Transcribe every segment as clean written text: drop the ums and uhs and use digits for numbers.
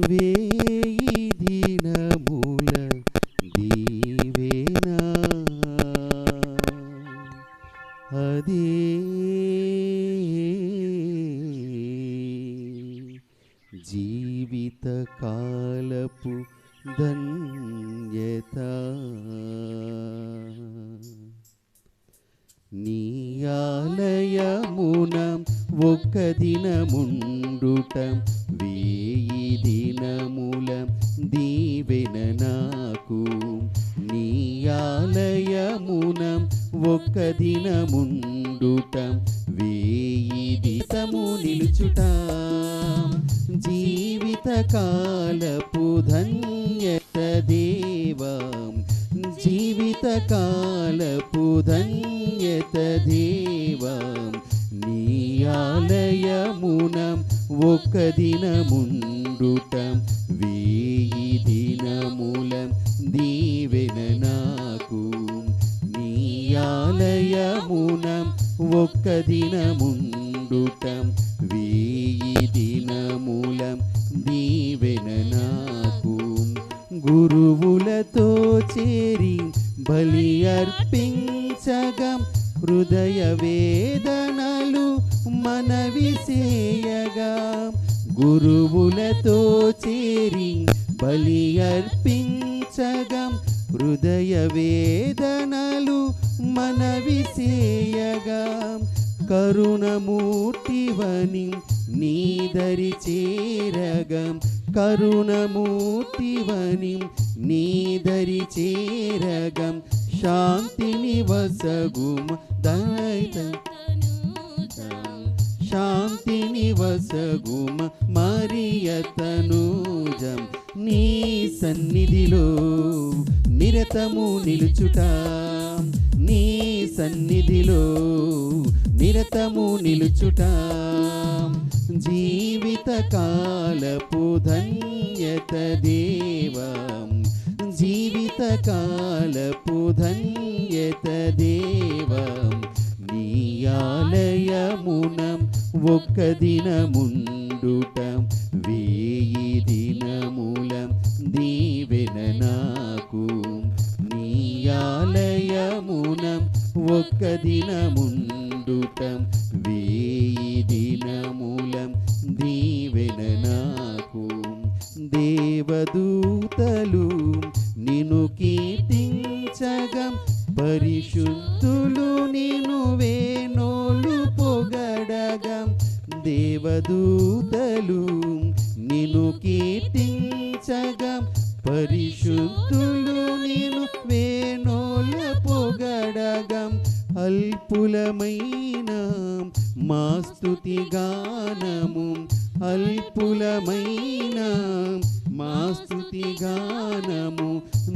వేయి దినముల దీవెనా అదే జీవిత కాలపు ధన్యత. నీ ఆలయమున ఒక్క దినముండుట వేయి దినముల దీవెన నాకు. నీ ఆలయమున ఒక్క దినముండుట వేయి దినము నిలుచుట జీవిత కాలపు ధన్యత దేవా. జీవిత కాలపు ధన్యత దేవా. నీ ఆలయమున ఒక్క దినముండుట వేయి దినముల దీవెన నాకు. నీ ఆలయమున ఒక్క దినముండుట వేయి దినముల దీవెన నాకు. గురువులతో చేరి బలి అర్పించగా హృదయ వేదనలు మనవి చేయగా. గురువులతో చేరి బలి అర్పించగా హృదయ వేదనలు మనవి చేయగా. కరుణమూర్తివని నీదరి చేరగా. కరుణమూర్తివని నీదరి చేరగా. శాంతిని వసగుమ దైత శాంతిని వసగుమ మరియతనూజం. నీ సన్నిధిలో నిరతము నిలుచుట. నీ సన్నిధిలో నిరతము నిలుచుట జీవిత కాలపు ధన్యత దేవా. జీవిత కాలపు ధన్యత దేవా. నీ ఆలయమున ఒక్క దినముండుట వేయి దినముల దీవెన నాకు. నీ ఆలయమున ఒక్క దినముండుట వేయి దినముల దీవెన నాకు. దేవదూతలు నిన్ను కీర్తించగా పరిశుద్ధులు నిన్ను వేణోలు పొగడగా. దేవదూతలు నిన్ను కీర్తించగా పరిశుద్ధులు నిన్ను వేణోల పొగడగా. అల్పులమైన మా స్తుతి గానము. అల్పులమైన మా స్తుతి గానము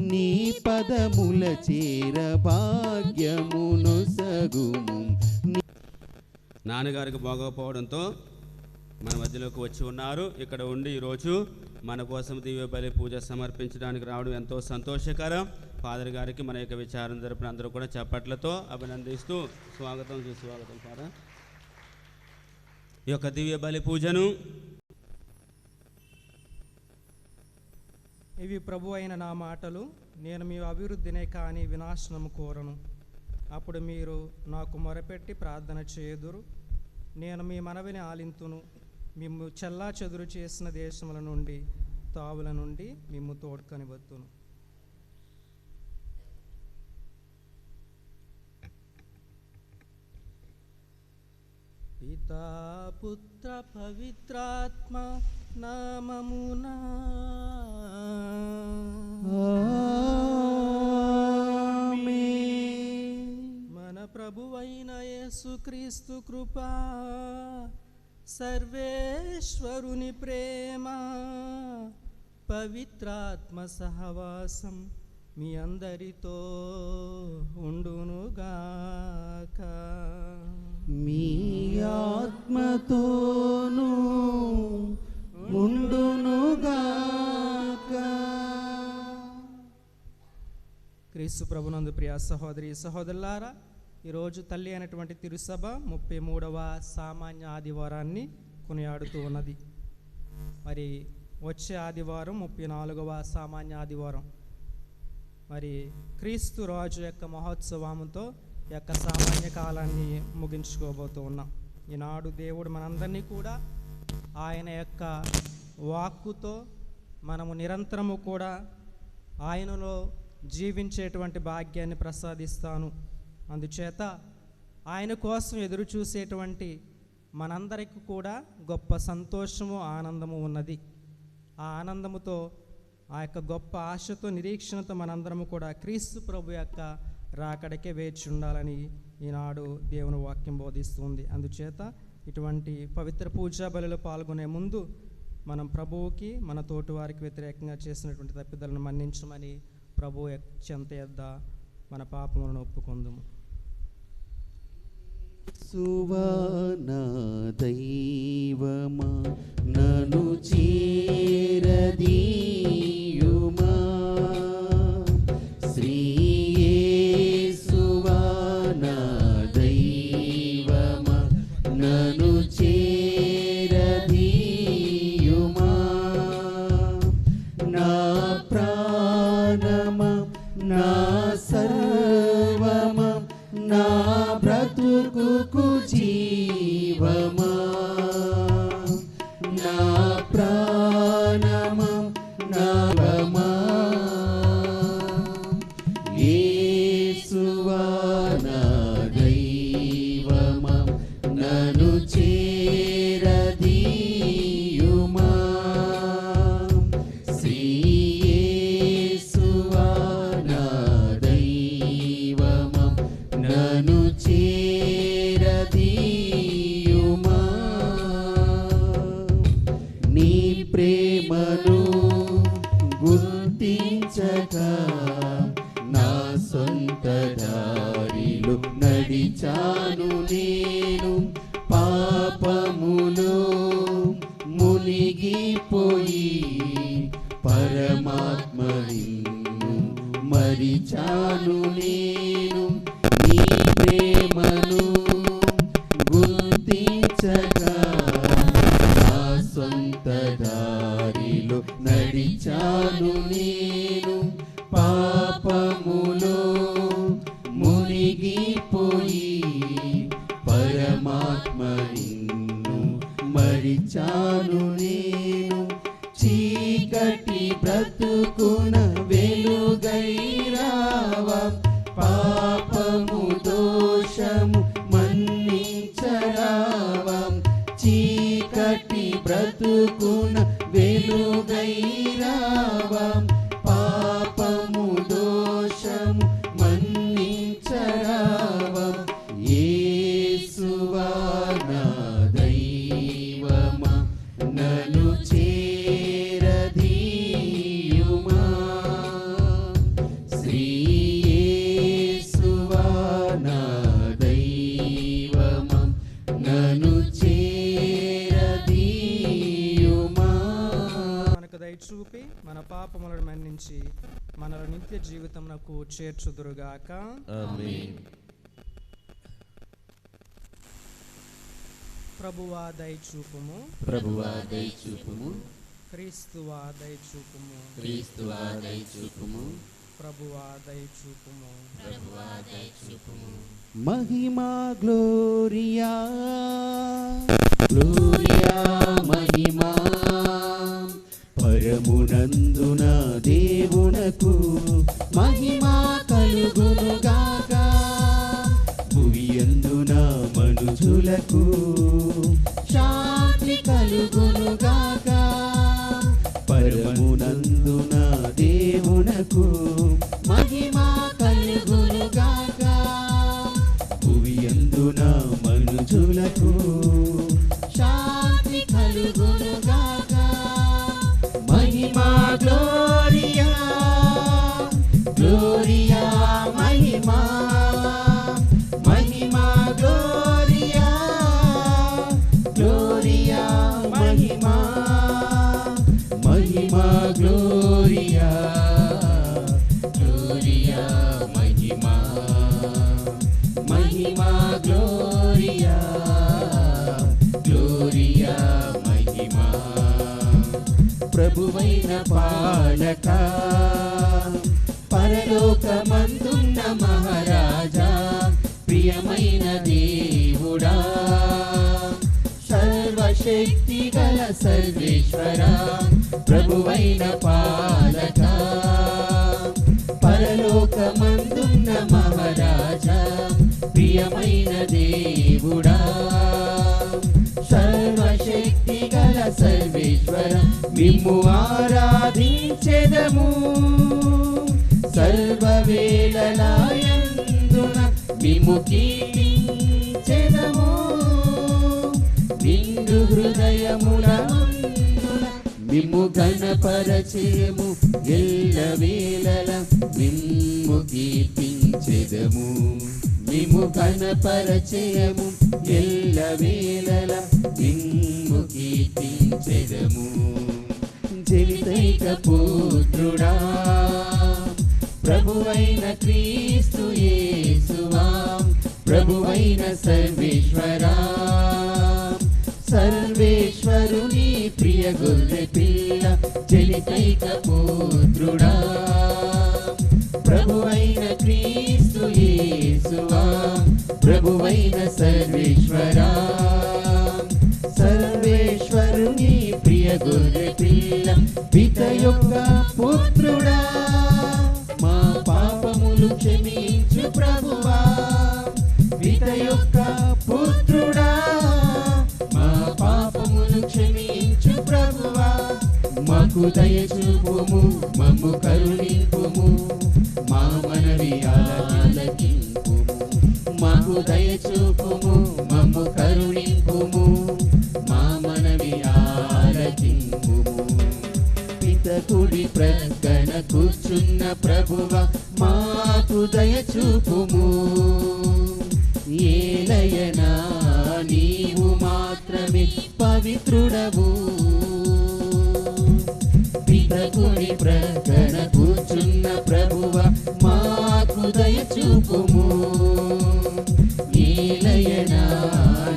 నీ పదముల చేర భాగ్యమును సగుము. నాన్నగారికి బాగోపోవడంతో మన మధ్యలోకి వచ్చి ఉన్నారు. ఇక్కడ ఉండి ఈరోజు మన కోసం దివ్య బలి పూజ సమర్పించడానికి రావడం ఎంతో సంతోషకరం. ఫాదర్ గారికి మన యొక్క విచారం తరపున అందరూ కూడా చప్పట్లతో అభినందిస్తూ స్వాగతం సుస్వాగతం. ఫాదర్ ఈ యొక్క దివ్య బలి పూజను ఇవి ప్రభు అయిన నా మాటలు. నేను మీ అభివృద్ధినే కానీ వినాశనము కోరను. అప్పుడు మీరు నాకు మొరపెట్టి ప్రార్థన చేయుదురు. నేను మీ మనవిని ఆలింతును. మిమ్ము చెల్లా చెదురు చేసిన దేశముల నుండి తావుల నుండి మిమ్ము తోడ్కొని వత్తును. పితా పుత్ర పవిత్రాత్మ నామమునా మన ప్రభువైన యేసుక్రీస్తు కృపా, సర్వేశ్వరుని ప్రేమ, పవిత్రాత్మ సహవాసం మీ అందరితో ఉండునుగాక. మీ ఆత్మతోనూ ఉండునుగాక. క్రీస్తు ప్రభునందు ప్రియ సహోదరి సహోదరులారా, ఈరోజు తల్లి అయినటువంటి తిరుసభ 33వ సామాన్య ఆదివారాన్ని కొనియాడుతూ ఉన్నది. మరి వచ్చే ఆదివారం 34వ సామాన్య ఆదివారం. మరి క్రీస్తు రాజు యొక్క మహోత్సవంతో యొక్క సామాన్య కాలాన్ని ముగించుకోబోతూ ఉన్నాం. ఈనాడు దేవుడు మనందరినీ కూడా ఆయన యొక్క వాక్కుతో మనము నిరంతరము కూడా ఆయనలో జీవించేటువంటి భాగ్యాన్ని ప్రసాదిస్తాను. అందుచేత ఆయన కోసం ఎదురు చూసేటువంటి మనందరికీ కూడా గొప్ప సంతోషము, ఆనందము ఉన్నది. ఆ ఆనందముతో, ఆ యొక్క గొప్ప ఆశతో, నిరీక్షణతో మనందరము కూడా క్రీస్తు ప్రభు యొక్క రాకడకే వేచి ఉండాలని ఈనాడు దేవుని వాక్యం బోధిస్తుంది. అందుచేత ఇటువంటి పవిత్ర పూజా బలిలో పాల్గొనే ముందు మనం ప్రభువుకి, మన తోటి వారికి వ్యతిరేకంగా చేసినటువంటి తప్పిదాలను మన్నించమని ప్రభు చెంత యొద్ద మన పాపములను ఒప్పుకొందుము. సువానా దైవమా నను చేరదీయుమా, శ్రీ యేసువానా దైవమా నను చేరదీయుమా, నా ప్రాణమా నా సర్వమా నా బ్రతుకుకు జీవమా, నా ప్రాణమా నామా, యేసువా నా దైవమా నన్ను చేరదీయుమా, శ్రీ యేసువా నా దైవమా నన్ను చేరదీయుమా, నీ ప్రేమను గుర్తించక నా సొంత దారిలో నడిచాను నేను, పాపములో మునిగిపోయి పరమాత్మ నిన్ను మరిచాను నేను, నీ ప్రేమను గుర్తించక నా సొంత దారిలో నడిచాను నేను, పాపములో మునిగిపోయి పరమాత్మ నిన్ను మరిచాను నేను, చీకటి బ్రతుకున వెలుగై రావా, పాపము దోషము మన్నించరావా, చీకటి బ్రతుకున వెలుగై రావా, పాపము దోషము మన్నించరావా, యేసువా నా దైవమా నన్ను చేరదీయుమా, శ్రీ యేసువా నా దైవమా నన్ను చేరదీయుమా. మనకు దయచూపి మన పాపములను మన్నించి మనల నిత్య జీవితమునకు చేర్చుదురుగాక. ఆమేన్. ప్రభువా దయచూపుము, ప్రభువా దయచూపుము, క్రీస్తువా దయచూపుము, క్రీస్తువా దయచూపుము, ప్రభువా దయచూపుము, ప్రభువా దయచూపుము. మహిమా గ్లోరియా గ్లోరియా మహిమా పరమునందున దేవునకు మహిమా కలుగునుగాక, భువియందున మనుజులకు శాంతి కలుగునుగాక, పరమునందున దేవునకు మహిమా కలుగునుగాక, భువియందున మనుజులకు శాంతి కలుగునుగాక, మహిమా గ్లోరియా గ్లోరియా మహిమా మహిమా గ్లోరియా గ్లోరియా మహిమా మహిమా గ్లోరియా గ్లోరియా మహిమా మహిమా గ్లోరియా గ్లోరియా మహిమా ప్రభువైన పాలక, పరలోకమందున్న మహారాజా, ప్రియమైన దేవుడా, సర్వశక్తి గల సర్వేశ్వర, ప్రభువైన పాలక, పరలోకమందున్న మహారాజా, ప్రియమైన దేవుడా, సర్వశక్తి గల సర్వేశ్వర, మిమ్ము ఆరాధించెదము సర్వవేళలాయందున, మిమ్ము కీర్తించెదము నిండు హృదయములందున, మిమ్ము ఘనపరచెదము ఎల్లవేళల, మిమ్ము కీర్తించెదము, మిమ్ము ఘనపరచెదము ఎల్లవేళల, మిమ్ము కీర్తించెదము. జనితైక పుత్రుడా, ప్రభువైన క్రీస్తు యేసువా, ప్రభువైన సర్వేశ్వరా, సర్వేశ్వరుని ప్రియ గొర్రె పిల్ల, జనితైక పుత్రుడా, ప్రభువైన క్రీస్తు యేసువా, ప్రభువైన సర్వేశ్వరా, సర్వేశ్వరుని ప్రియ గొర్రె పిల్ల, పిత యొక్క పుత్రుడా, మా పాపములు క్షమించు ప్రభువా, పిత యొక్క పుత్రుడా, మా పాపములు క్షమించు ప్రభువా, మాకు దయచూపుము, మమ్ము కరుణింపుము, మా మనవి ఆలకింపుము, మాకు దయచూపుము, మమ్ము కరుణింపుము, మా మనవి ఆలకింపుము. పిత కుడి ప్రక్కన కూర్చున్న ప్రభువ, మాకు దయచూపుము, ఏలయనా నీవు మాత్రమే పవిత్రుడవు. పిత కుడి ప్రక్కన కూర్చున్న ప్రభువ, మాకు దయచూపుము, ఏలయనా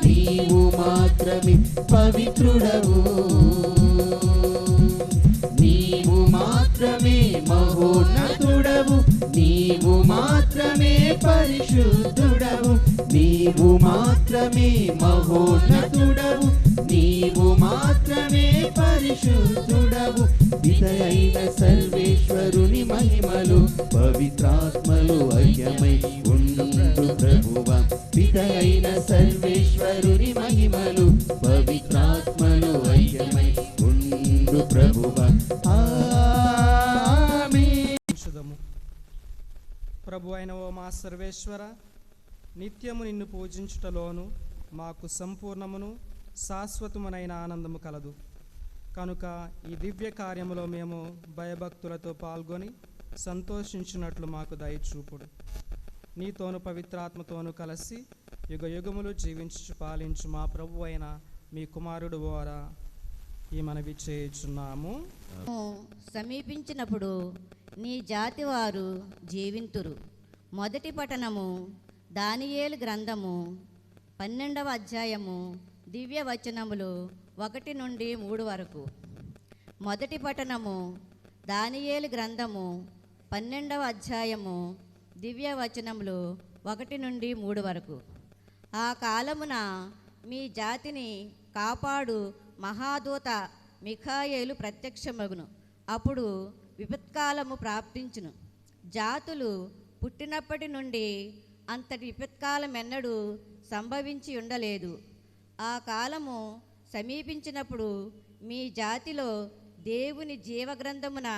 నీవు మాత్రమే పవిత్రుడవు. నీవు మాత్రమే మహోన్నతుడవు, నీవు మాత్రమే పరిశుద్ధుడవు, నీవు మాత్రమే మహోన్నతుడవు, నీవు మాత్రమే పరిశుద్ధుడవు. పితయైన సర్వేశ్వరుని మహిమలు, పవిత్రాత్మలు ఐక్యమై ఉండు ప్రభువ, పితయైన సర్వేశ్వరుని మహిమలు, పవిత్రాత్మలు ఐక్యమై ఉండు ప్రభువ. శుద్ధము. ప్రభు అయిన ఓ మా సర్వేశ్వర, నిత్యము నిన్ను పూజించుటలోను మాకు సంపూర్ణమును శాశ్వతమునైన ఆనందము కలదు. కనుక ఈ దివ్య కార్యములో మేము భయభక్తులతో పాల్గొని సంతోషించినట్లు మాకు దయచూపుడు. నీతోను పవిత్రాత్మతోను కలిసి యుగ యుగములు జీవించు పాలించు మా ప్రభు అయిన మీ కుమారుడు ద్వారా ఈ మనవి చేయుచున్నాము. సమీపించినప్పుడు నీ జాతి వారు జీవింతురు. మొదటి పఠనము దానియేలు గ్రంథము 12వ అధ్యాయము దివ్య వచనములు 1 నుండి 3 వరకు. మొదటి పఠనము దానియేలు గ్రంథము 12వ అధ్యాయము దివ్య వచనములు 1 నుండి 3 వరకు. ఆ కాలమున మీ జాతిని కాపాడు మహాదూత మిఖాయేలు ప్రత్యక్షమగును. అప్పుడు విపత్కాలము ప్రాప్తించును. జాతులు పుట్టినప్పటి నుండి అంతటి విపత్కాలమెన్నడూ సంభవించి ఉండలేదు. ఆ కాలము సమీపించినప్పుడు మీ జాతిలో దేవుని జీవగ్రంథమున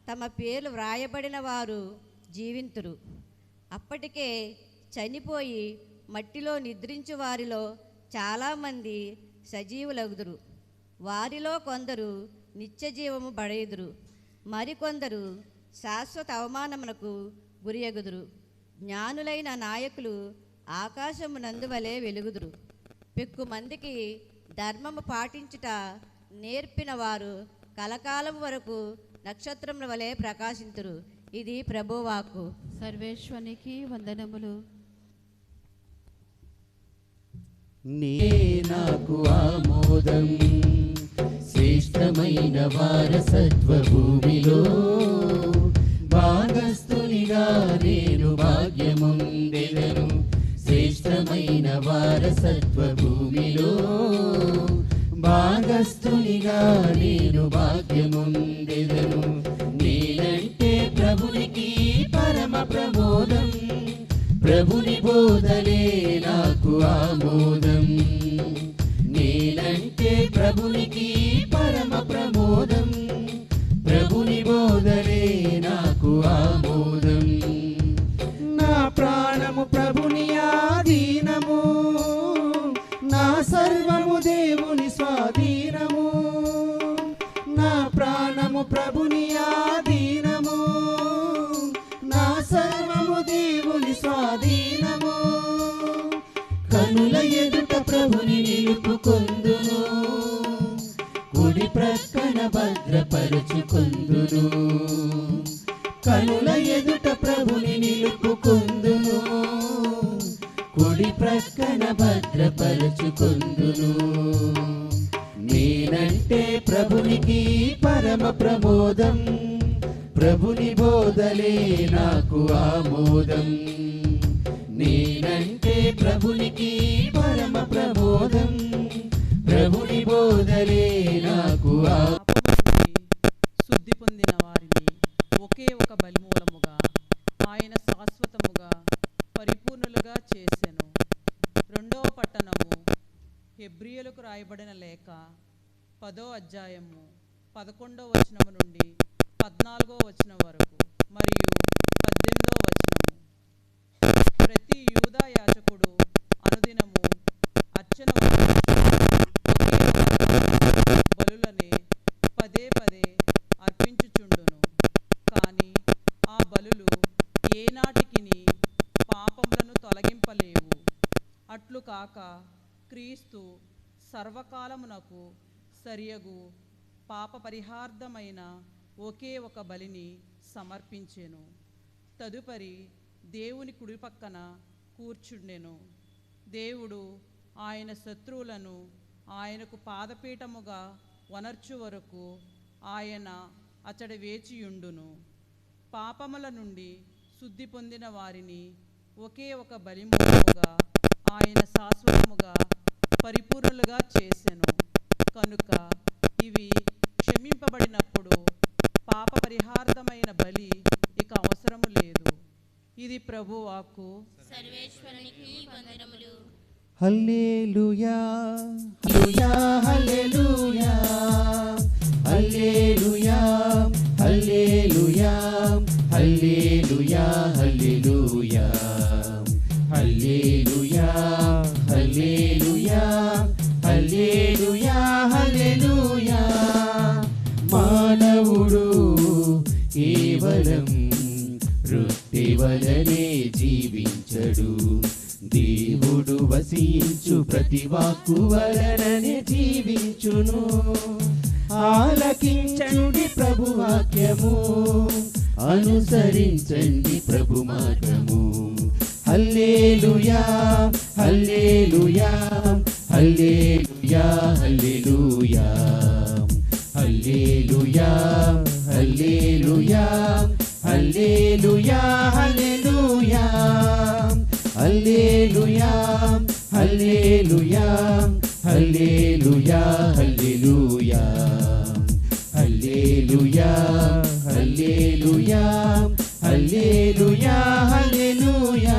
తమ పేర్లు వ్రాయబడిన వారు జీవింతురు. అప్పటికే చనిపోయి మట్టిలో నిద్రించు వారిలో చాలామంది సజీవులగుదురు. వారిలో కొందరు నిత్యజీవము బడయుదురు, మరికొందరు శాశ్వత అవమానమునకు గురియగుదురు. జ్ఞానులైన నాయకులు ఆకాశమునందువలే వెలుగుదురు. పెక్కు మందికి ధర్మము పాటించుట నేర్పిన వారు కలకాలము వరకు నక్షత్రముల వలె ప్రకాశింతురు. ఇది ప్రభువాక్కు. సర్వేశ్వనికి వందనములు. నీ నాకు ఆమోదం శ్రేష్ఠ శ్రేష్టమైన వారసత్వ భూమిలో భాగస్థునిగా నేను భాగ్యముందెదను. శ్రేష్టమైన వారసత్వ భూమిలో భాగస్థునిగా నేను భాగ్యముందెదను. నేనంటే ప్రభునికి పరమ ప్రమోదం, ప్రభుని బోధలే నాకు ఆమోదం. నేనంటే ప్రభునికి పరమ ప్రమోదం, ప్రభుని బోధలే నాకు ఆమోదం. నా ప్రాణము ప్రభుని ఆధీనము, నా సర్వము దేవుని స్వాధీనము. నా ప్రాణము ప్రభుని ఆధీనము, నా సర్వము దేవుని స్వాధీనము. కనుల ఎదుట ప్రభుని నిలుపుకొందును, కుడి ప్రక్కన భద్రపరచుకొందును. కనుల ఎదుట ప్రభుని నిలుపుకొందును, కుడి ప్రక్కన భద్రపరచుకొందును. నేనంటే ప్రభునికి పరమ ప్రమోదం, ప్రభుని బోధలే నాకు ఆమోదం. నేనంటే ప్రభునికి పరమ ప్రమోదం, ప్రభుని బోధలే నాకు శుద్ధి పొందిన వారిని ఒకే ఒక బలిమూలముగా ఆయన శాశ్వతముగా పరిపూర్ణులుగా చేసెను. రెండవ పట్టణము హెబ్రీయులకు రాయబడిన లేఖ 10వ అధ్యాయము 11వ వచనము నుండి 14వ వచనం వరకు మరియు 18వ వచనము. ప్రతి యూదా యాజకుడు అనుదినము అర్చన బలులనే పదే పదే అర్పించుచుండును. కానీ ఆ బలులు ఏనాటికిని పాపములను తొలగింపలేవు. అట్లు కాక క్రీస్తు సర్వకాలమునకు సరియగు పాప పరిహార్థమైన ఒకే ఒక బలిని సమర్పించెను. తదుపరి దేవుని కుడి పక్కన కూర్చుండెను. దేవుడు ఆయన శత్రువులను ఆయనకు పాదపీఠముగా వనర్చు వరకు ఆయన అతడు వేచియుండును. పాపముల నుండి శుద్ధి పొందిన వారిని ఒకే ఒక బలిమూలముగా ఆయన శాశ్వతముగా పరిపూర్ణులుగా చేసెను. కనుక ఇవి క్షమింపబడినప్పుడు పాప పరిహార్థమైన బలి ఇక అవసరము లేదు. ఇది ప్రభువాకు. సర్వేశ్వరునికి వందనములు. హల్లెలూయా హల్లెలూయా హల్లెలూయా హల్లెలూయా హల్లెలూయా హల్లెలూయా హల్లెలూయా హల్లెలూయా హల్లెలూయా హల్లెలూయా. మానవుడు కేవలం వృత్తి వలనే జీవించడు, దేవుడు వసించు ప్రతి వాక్కు వలననే జీవించును. ఆలకించండి ప్రభు వాక్యము, అనుసరించండి ప్రభు మార్గము. హల్లెలూయా హల్లెలూయా హల్లెలూయా హల్లెలూయా హల్లెలూయా హల్లెలూయా హల్లెలూయా హల్లెలూయా హల్లెలూయా హల్లెలూయా హల్లెలూయా హల్లెలూయా హల్లెలూయా హల్లెలూయా హల్లెలూయా హల్లెలూయా.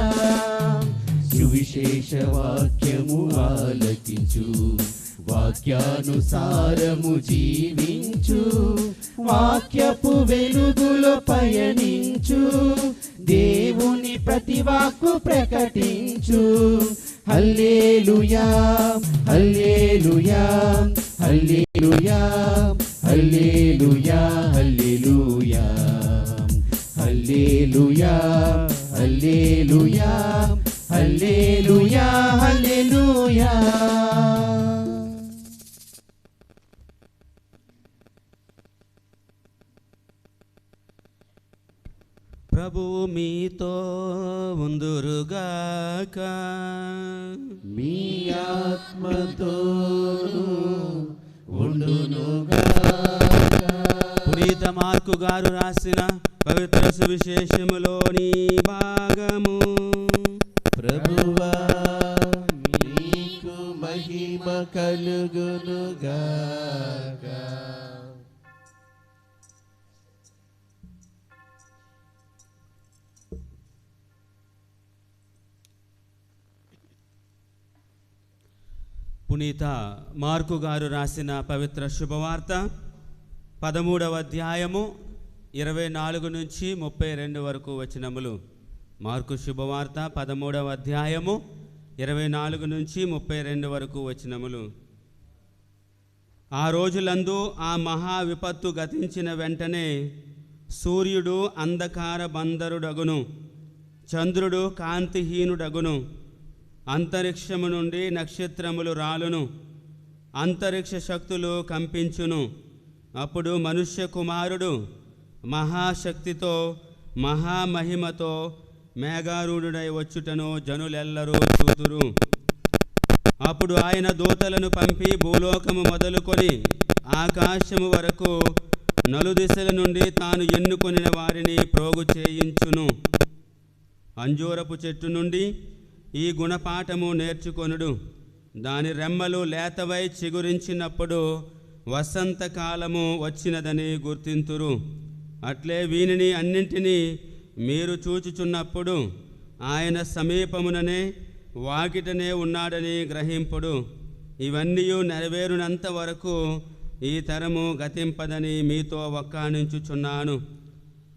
సువిశేష వాక్యము ఆలకించు, వాక్యానుసారము జీవించు, వాక్యపు వెలుగులో పయనించు, దేవుని ప్రతి వాక్కు ప్రకటించు. హల్లెలూయా హల్లెలూయా హల్లెలూయా హల్లెలూయా హల్లెలూయా హల్లెలూయా హల్లెలూయా హల్లెలూయా హల్లెలూయా. ప్రభువు మీతో ఉందురుగాక. మీ ఆత్మతో ఉండునుగాక. మార్కు గారు రాసిన పవిత్ర సువిశేషములోని భాగము. ప్రభువా నీకు మహిమ కలుగునుగాక. పునీత మార్కు గారు రాసిన పవిత్ర శుభవార్త 13వ అధ్యాయము 24 నుంచి 32 వరకు వచనములు. మార్కు శుభవార్త 13వ అధ్యాయము 24 నుంచి 32 వరకు వచనములు. ఆ రోజులందు ఆ మహా విపత్తు గతించిన వెంటనే సూర్యుడు అంధకార బందరుడగును, చంద్రుడు కాంతిహీనుడగును, అంతరిక్షము నుండి నక్షత్రములు రాలును, అంతరిక్ష శక్తులు కంపించును. అప్పుడు మనుష్య కుమారుడు మహాశక్తితో మహామహిమతో మేఘారూఢుడై వచ్చుటను జనులెల్లరూ చూతురు. అప్పుడు ఆయన దూతలను పంపి భూలోకము మొదలుకొని ఆకాశము వరకు నలుదిశల నుండి తాను ఎన్నుకొనిన వారిని ప్రోగు చేయించును. అంజూరపు చెట్టు నుండి ఈ గుణపాఠము నేర్చుకొనుడు. దాని రెమ్మలు లేతవై చిగురించినప్పుడు వసంతకాలము వచ్చినదని గుర్తింతురు. అట్లే వీనిని అన్నింటినీ మీరు చూచుచున్నప్పుడు ఆయన సమీపముననే వాకిటనే ఉన్నాడని గ్రహింపుడు. ఇవన్నీ నెరవేరునంత వరకు ఈ తరము గతింపదని మీతో వక్కాణించుచున్నాను.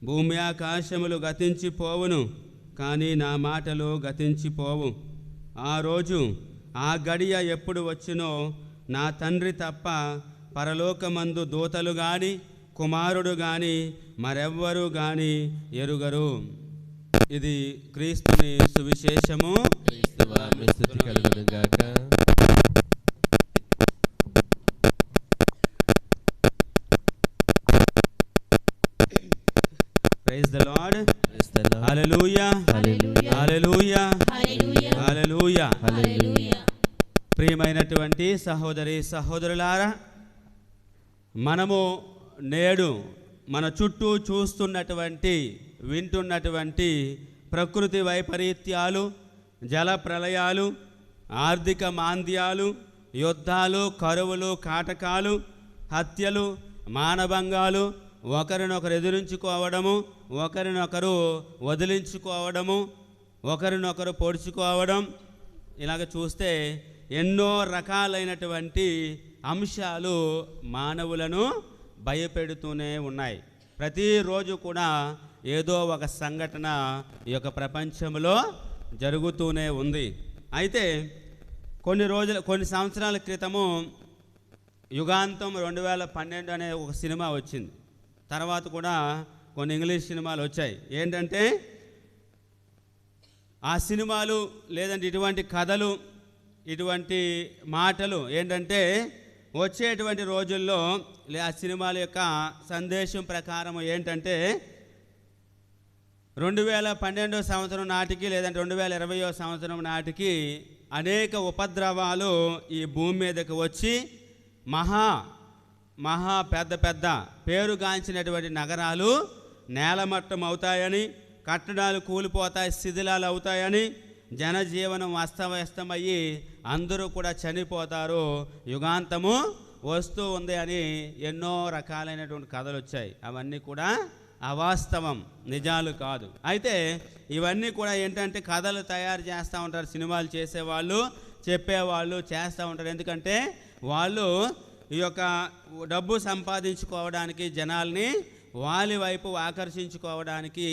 భూమి ఆకాశములు గతించిపోవును, కానీ నా మాటలు గతించిపోవు. ఆ రోజు ఆ గడియ ఎప్పుడు వచ్చునో నా తండ్రి తప్ప పరలోకమందు దూతలు గాని కుమారుడు గాని మరెవ్వరూ గాని ఎరుగరు. ఇది క్రీస్తుని సువిశేషము. క్రీస్తువా మీ స్తుతి కలుగునుగాక. Praise the Lord. Praise the Lord. హల్లెలూయా, Hallelujah. హల్లెలూయా, హల్లెలూయా, హల్లెలూయా. హల్లెలూయా. ప్రియమైనటువంటి సహోదరి సహోదరులారా, మనము నేడు మన చుట్టూ చూస్తున్నటువంటి వింటున్నటువంటి ప్రకృతి వైపరీత్యాలు, జల ప్రళయాలు, ఆర్థిక మాంద్యాలు, యుద్ధాలు, కరువులు, కాటకాలు, హత్యలు, మానభంగాలు, ఒకరినొకరు ఎదిరించుకోవడము, ఒకరినొకరు వదిలించుకోవడము, ఒకరినొకరు పొడుచుకోవడం, ఇలాగ చూస్తే ఎన్నో రకాలైనటువంటి అంశాలు మానవులను భయపెడుతూనే ఉన్నాయి. ప్రతిరోజు కూడా ఏదో ఒక సంఘటన ఈ యొక్క ప్రపంచంలో జరుగుతూనే ఉంది. అయితే కొన్ని సంవత్సరాల క్రితము యుగాంతం 2012 అనే ఒక సినిమా వచ్చింది. తర్వాత కూడా కొన్ని ఇంగ్లీష్ సినిమాలు వచ్చాయి. ఏంటంటే ఆ సినిమాలు లేదంటే ఇటువంటి కథలు, ఇటువంటి మాటలు ఏంటంటే వచ్చేటువంటి రోజుల్లో ఆ సినిమాల యొక్క సందేశం ప్రకారం ఏంటంటే 2012 సంవత్సరం నాటికి లేదంటే 2020 సంవత్సరం నాటికి అనేక ఉపద్రవాలు ఈ భూమి మీదకి వచ్చి మహా పెద్ద పేరుగాంచినటువంటి నగరాలు నేలమట్టం అవుతాయని, కట్టడాలు కూలిపోతాయి, శిథిలాలు అవుతాయని, జనజీవనం అస్తవ్యస్తమయ్యి అందరూ కూడా చనిపోతారు, యుగాంతము వస్తూ ఉంది అని ఎన్నో రకాలైనటువంటి కథలు వచ్చాయి. అవన్నీ కూడా అవాస్తవం, నిజాలు కాదు. అయితే ఇవన్నీ కూడా ఏంటంటే కథలు తయారు చేస్తూ ఉంటారు, సినిమాలు చేసేవాళ్ళు, చెప్పేవాళ్ళు చేస్తూ ఉంటారు. ఎందుకంటే వాళ్ళు ఈ యొక్క డబ్బు సంపాదించుకోవడానికి, జనాల్ని వాళ్ళ వైపు ఆకర్షించుకోవడానికి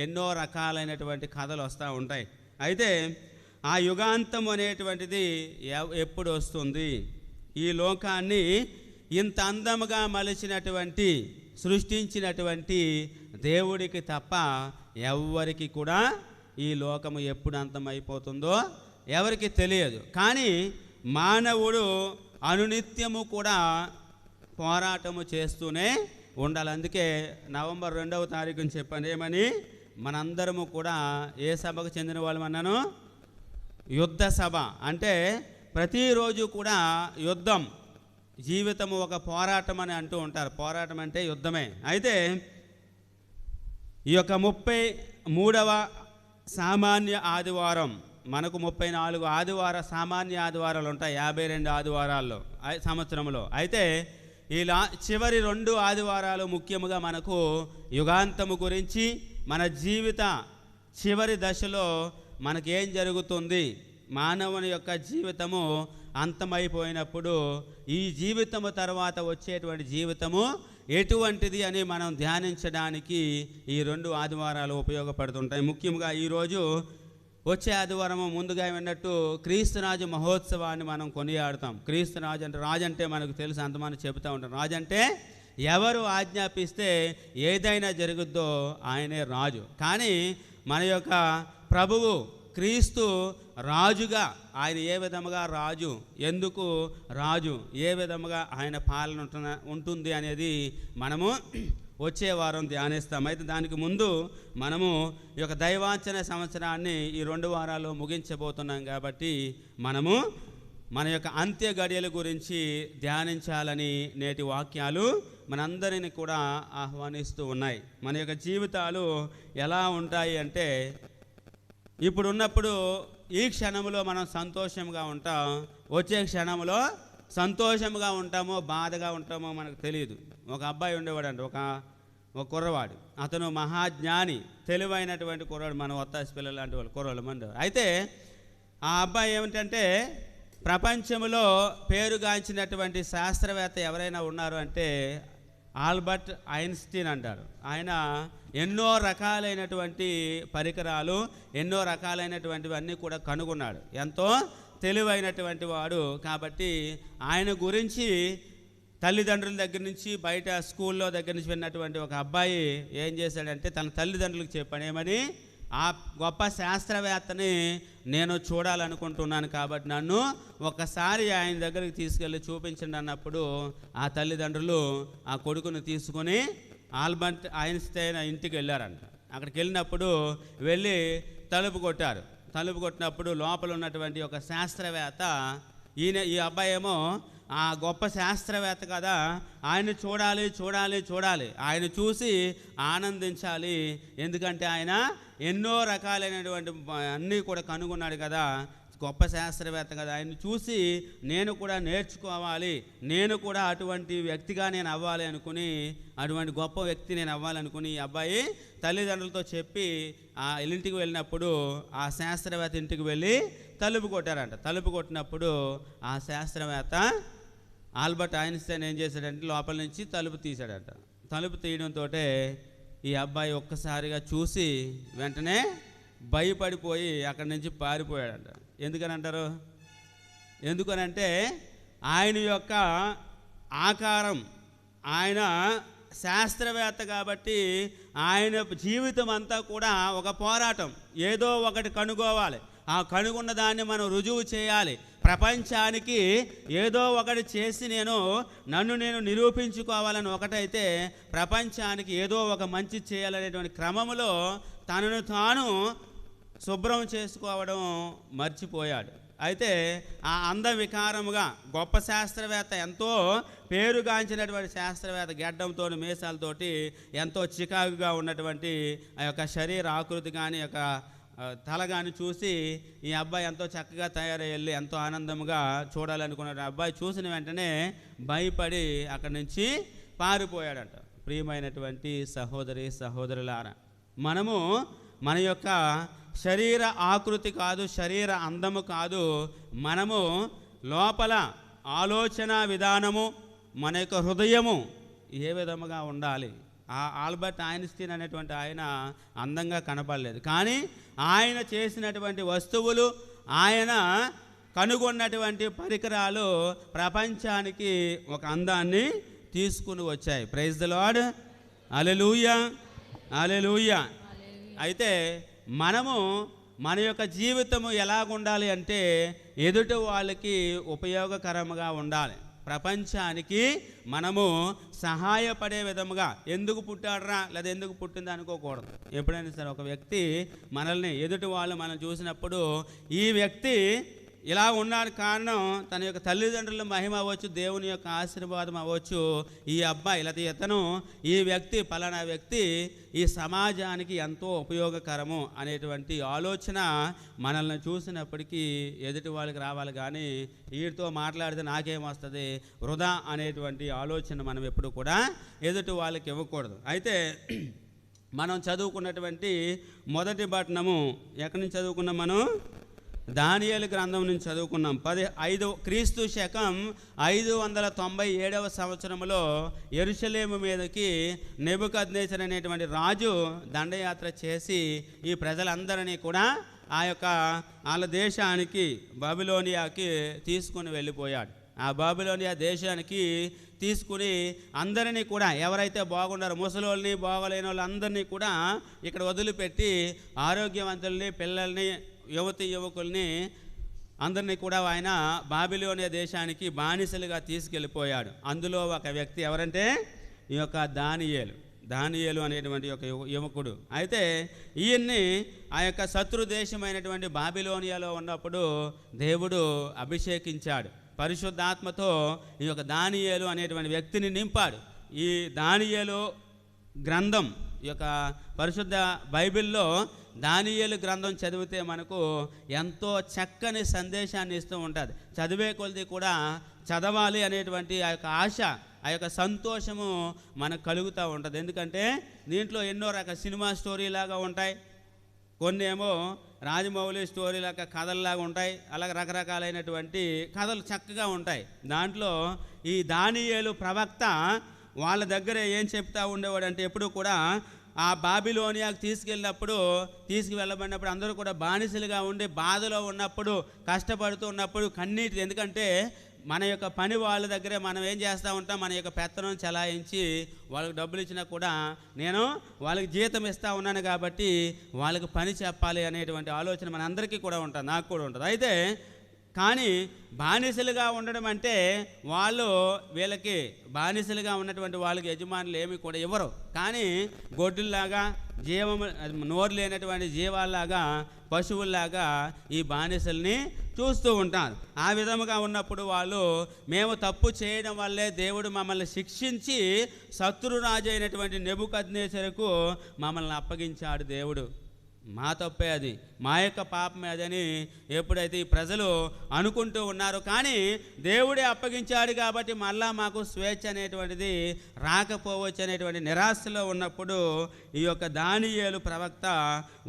ఎన్నో రకాలైనటువంటి కథలు వస్తూ ఉంటాయి. అయితే ఆ యుగాంతం అనేటువంటిది ఎప్పుడు వస్తుంది? ఈ లోకాన్ని ఇంత అందముగా మలిచినటువంటి, సృష్టించినటువంటి దేవుడికి తప్ప ఎవ్వరికి కూడా ఈ లోకము ఎప్పుడు అంతమైపోతుందో ఎవరికి తెలియదు. కానీ మానవుడు అనునిత్యము కూడా పోరాటము చేస్తూనే ఉండాలి. అందుకే నవంబర్ 2వ తారీఖుని చెప్పాను ఏమని, మనందరము కూడా ఏ సభకు చెందిన వాళ్ళం అన్నాను? యుద్ధ సభ. అంటే ప్రతిరోజు కూడా యుద్ధం, జీవితము ఒక పోరాటం అని అంటూ ఉంటారు. పోరాటం అంటే యుద్ధమే. అయితే ఈ యొక్క 33వ సామాన్య ఆదివారం, మనకు 34 సామాన్య ఆదివారాలు ఉంటాయి 52 ఆదివారాల్లో సంవత్సరంలో. అయితే ఇలా చివరి 2 ఆదివారాలు ముఖ్యముగా మనకు యుగాంతము గురించి, మన జీవిత చివరి దశలో మనకేం జరుగుతుంది, మానవుని యొక్క జీవితము అంతమైపోయినప్పుడు ఈ జీవితము తర్వాత వచ్చేటువంటి జీవితము ఎటువంటిది అని మనం ధ్యానించడానికి ఈ 2 ఆదివారాలు ఉపయోగపడుతుంటాయి. ముఖ్యంగా ఈరోజు వచ్చే ఆదివారము ముందుగా విన్నట్టు క్రీస్తురాజు మహోత్సవాన్ని మనం కొనియాడుతాం. క్రీస్తురాజు అంటే, రాజు అంటే మనకు తెలుసు, అంతమంది చెబుతూ ఉంటాం. రాజు అంటే ఎవరు ఆజ్ఞాపిస్తే ఏదైనా జరుగుద్దో ఆయనే రాజు. కానీ మన యొక్క ప్రభువు క్రీస్తు రాజుగా, ఆయన ఏ విధముగా రాజు, ఎందుకు రాజు, ఏ విధముగా ఆయన పాలన ఉంటుంది అనేది మనము వచ్చే వారం ధ్యానిస్తాం. అయితే దానికి ముందు మనము ఈ యొక్క దైవాంచన సంవత్సరాన్ని ఈ 2 వారాలు ముగించబోతున్నాం కాబట్టి మనము మన యొక్క అంత్య గడియల గురించి ధ్యానించాలని నేటి వాక్యాలు మనందరిని కూడా ఆహ్వానిస్తూ ఉన్నాయి. మన యొక్క జీవితాలు ఎలా ఉంటాయి అంటే, ఇప్పుడు ఉన్నప్పుడు ఈ క్షణంలో మనం సంతోషంగా ఉంటాం, వచ్చే క్షణంలో సంతోషంగా ఉంటామో బాధగా ఉంటామో మనకు తెలియదు. ఒక అబ్బాయి ఉండేవాడు అండి, ఒక కుర్రవాడు. అతను మహాజ్ఞాని, తెలివైనటువంటి కుర్రాడు. మన ఒత్తాసి పిల్లలు లాంటి వాళ్ళు కుర్రాళ్ళు మంది. అయితే ఆ అబ్బాయి ఏమిటంటే, ప్రపంచంలో పేరుగాంచినటువంటి శాస్త్రవేత్త ఎవరైనా ఉన్నారు అంటే ఆల్బర్ట్ ఐన్స్టీన్ అంటారు. ఆయన ఎన్నో రకాలైనటువంటి పరికరాలు, ఎన్నో రకాలైనటువంటివన్నీ కూడా కనుగొన్నాడు. ఎంతో తెలివైనటువంటి వాడు. కాబట్టి ఆయన గురించి తల్లిదండ్రుల దగ్గర నుంచి, బయట స్కూల్లో దగ్గర నుంచి విన్నటువంటి ఒక అబ్బాయి ఏం చేశాడంటే, తన తల్లిదండ్రులకు చెప్పాడు, ఏమని, ఆ గొప్ప శాస్త్రవేత్తని నేను చూడాలనుకుంటున్నాను కాబట్టి నన్ను ఒకసారి ఆయన దగ్గరికి తీసుకెళ్ళి చూపించండి అన్నప్పుడు ఆ తల్లిదండ్రులు ఆ కొడుకుని తీసుకొని ఆల్బర్ట్ ఐన్స్టైన్ ఇంటికి వెళ్ళారంట. అక్కడికి వెళ్ళినప్పుడు వెళ్ళి తలుపు కొట్టారు. తలుపు కొట్టినప్పుడు లోపల ఉన్నటువంటి ఒక శాస్త్రవేత్త, ఈ అబ్బాయి ఏమో ఆ గొప్ప శాస్త్రవేత్త కదా, ఆయన చూడాలి, ఆయన చూసి ఆనందించాలి. ఎందుకంటే ఆయన ఎన్నో రకాలైనటువంటి అన్నీ కూడా కనుగొన్నాడు కదా, గొప్ప శాస్త్రవేత్త కదా, ఆయన చూసి నేను కూడా నేర్చుకోవాలి, నేను కూడా అటువంటి వ్యక్తిగా నేను అవ్వాలి అనుకుని, అటువంటి గొప్ప వ్యక్తి నేను అవ్వాలనుకుని ఈ అబ్బాయి తల్లిదండ్రులతో చెప్పి ఆ ఇంటికి వెళ్ళినప్పుడు ఆ శాస్త్రవేత్త ఇంటికి వెళ్ళి తలుపు కొట్టారంట. తలుపు కొట్టినప్పుడు ఆ శాస్త్రవేత్త ఆల్బర్ట్ ఐన్స్టైన్ ఏం చేశాడంటే, లోపల నుంచి తలుపు తీశాడంట. తలుపు తీయడంతో ఈ అబ్బాయి ఒక్కసారిగా చూసి వెంటనే భయపడిపోయి అక్కడి నుంచి పారిపోయాడంట. ఎందుకని అంటారు? ఎందుకనంటే ఆయన యొక్క ఆకారం, ఆయన శాస్త్రవేత్త కాబట్టి ఆయన జీవితం అంతా కూడా ఒక పోరాటం. ఏదో ఒకటి కనుగోవాలి, ఆ కనుగొన్న దాన్ని మనం రుజువు చేయాలి, ప్రపంచానికి ఏదో ఒకటి చేసి నన్ను నేను నిరూపించుకోవాలని ఒకటైతే, ప్రపంచానికి ఏదో ఒక మంచి చేయాలనేటువంటి క్రమంలో తనను తాను శుభ్రం చేసుకోవడం మర్చిపోయాడు. అయితే ఆ అందవికారముగా గొప్ప శాస్త్రవేత్త, ఎంతో పేరుగాంచినటువంటి శాస్త్రవేత్త, గెడ్డంతో మీసాలతోటి ఎంతో చికాకుగా ఉన్నటువంటి ఆ యొక్క శరీర ఆకృతి కానీ యొక్క తల కానీ చూసి ఈ అబ్బాయి ఎంతో చక్కగా తయారై వెళ్ళి ఎంతో ఆనందంగా చూడాలనుకున్నాడు. అబ్బాయి చూసిన వెంటనే భయపడి అక్కడి నుంచి పారిపోయాడంట. ప్రియమైనటువంటి సహోదరి సహోదరులారా, మనము మన యొక్క శరీర ఆకృతి కాదు, శరీర అందము కాదు, మనము లోపల ఆలోచన విధానము, మన యొక్క హృదయము ఏ విధముగా ఉండాలి. ఆ ఆల్బర్ట్ ఐన్స్టీన్ అనేటువంటి ఆయన అందంగా కనపడలేదు, కానీ ఆయన చేసినటువంటి వస్తువులు, ఆయన కనుగొన్నటువంటి పరికరాలు ప్రపంచానికి ఒక అందాన్ని తీసుకుని వచ్చాయి. ప్రైజ్ ది లార్డ్, హల్లెలూయా, హల్లెలూయా. అయితే మనము మన యొక్క జీవితము ఎలాగుండాలి అంటే, ఎదుటి వాళ్ళకి ఉపయోగకరంగా ఉండాలి. ప్రపంచానికి మనము సహాయపడే విధముగా, ఎందుకు పుట్టాడరా లేదా ఎందుకు పుట్టింది అనుకోకూడదు. ఎప్పుడైనా సరే ఒక వ్యక్తి మనల్ని, ఎదుటి వాళ్ళు మనం చూసినప్పుడు ఈ వ్యక్తి ఇలా ఉన్నాడు కారణం తన యొక్క తల్లిదండ్రుల మహిమ అవ్వచ్చు, దేవుని యొక్క ఆశీర్వాదం అవ్వచ్చు. ఈ అబ్బాయి లేదా ఇతను, ఈ వ్యక్తి, పలానా వ్యక్తి ఈ సమాజానికి ఎంతో ఉపయోగకరము అనేటువంటి ఆలోచన మనల్ని చూసినప్పటికీ ఎదుటి వాళ్ళకి రావాలి. కానీ వీటితో మాట్లాడితే నాకేం వస్తుంది, వృధా అనేటువంటి ఆలోచన మనం ఎప్పుడు కూడా ఎదుటి వాళ్ళకి ఇవ్వకూడదు. అయితే మనం చదువుకున్నటువంటి మొదటి పట్టణము ఎక్కడి నుంచి చదువుకున్నాం? మనం దానియేలు గ్రంథం నుంచి చదువుకున్నాం. 5 క్రీస్తు శకం 597వ సంవత్సరంలో యెరూషలేము మీదకి నెబుకద్నెజర్ అనేటువంటి రాజు దండయాత్ర చేసి ఈ ప్రజలందరినీ కూడా ఆ యొక్క వాళ్ళ దేశానికి బబిలోనియాకి తీసుకుని వెళ్ళిపోయాడు. ఆ బబిలోనియా దేశానికి తీసుకుని అందరినీ కూడా ఎవరైతే బాగున్నారో ముసలోళ్ళని, బాగోలేని వాళ్ళందరినీ కూడా ఇక్కడ వదిలిపెట్టి ఆరోగ్యవంతుల్ని, పిల్లల్ని, యువకుల్ని అందరినీ కూడా ఆయన బాబిలోనియా దేశానికి బానిసలుగా తీసుకెళ్ళిపోయాడు. అందులో ఒక వ్యక్తి ఎవరంటే ఈ యొక్క దానియేలు అనేటువంటి ఒక యువకుడు. అయితే ఈయన్ని ఆ యొక్క శత్రు దేశమైనటువంటి బాబిలోనియాలో ఉన్నప్పుడు దేవుడు అభిషేకించాడు. పరిశుద్ధాత్మతో ఈ యొక్క దానియేలు అనేటువంటి వ్యక్తిని నింపాడు. ఈ దానియేలు గ్రంథం, ఈ యొక్క పరిశుద్ధ బైబిల్లో దానియేలు గ్రంథం చదివితే మనకు ఎంతో చక్కని సందేశాన్ని ఇస్తూ ఉంటుంది. చదివే కొలది కూడా చదవాలి అనేటువంటి ఆ యొక్క ఆశ, ఆ యొక్క సంతోషము మనకు కలుగుతూ ఉంటుంది. ఎందుకంటే దీంట్లో ఎన్నో రకాల సినిమా స్టోరీలాగా ఉంటాయి, కొన్ని ఏమో రాజమౌళి స్టోరీలాగా కథల్లాగా ఉంటాయి, అలాగే రకరకాలైనటువంటి కథలు చక్కగా ఉంటాయి. దాంట్లో ఈ దానియేలు ప్రవక్త వాళ్ళ దగ్గర ఏం చెప్తా ఉండేవాడు అంటే ఎప్పుడు కూడా ఆ బాబిలోనియాకు తీసుకువెళ్ళబడినప్పుడు అందరూ కూడా బానిసలుగా ఉండి బాధలో ఉన్నప్పుడు, కష్టపడుతూ ఉన్నప్పుడు కన్నీటి, ఎందుకంటే మన యొక్క పని వాళ్ళ దగ్గరే మనం ఏం చేస్తూ ఉంటాం, మన యొక్క పెత్తనం చలాయించి వాళ్ళకి డబ్బులు ఇచ్చినా కూడా నేను వాళ్ళకి జీతం ఇస్తూ ఉన్నాను కాబట్టి వాళ్ళకి పని చెప్పాలి అనేటువంటి ఆలోచన మన అందరికీ కూడా ఉంటుంది, నాకు కూడా ఉంటుంది. అయితే కానీ బానిసలుగా ఉండడం అంటే వీళ్ళకి బానిసలుగా ఉన్నటువంటి వాళ్ళకి యజమానులు ఏమి కూడా ఇవ్వరు. కానీ గొడ్డుల్లాగా, నోరు లేనటువంటి జీవాల్లాగా, పశువుల్లాగా ఈ బానిసల్ని చూస్తూ ఉంటారు. ఆ విధముగా ఉన్నప్పుడు వాళ్ళు మేము తప్పు చేయడం వల్లే దేవుడు మమ్మల్ని శిక్షించి శత్రురాజు అయినటువంటి నెబుకద్నెజరుకు మమ్మల్ని అప్పగించాడు. దేవుడు మా తప్పే అది, మా యొక్క పాపమే అదని ఎప్పుడైతే ఈ ప్రజలు అనుకుంటూ ఉన్నారు. కానీ దేవుడే అప్పగించాడు కాబట్టి మళ్ళా మాకు స్వేచ్ఛ అనేటువంటిది రాకపోవచ్చు అనేటువంటి నిరాశలో ఉన్నప్పుడు ఈ యొక్క దానియేలు ప్రవక్త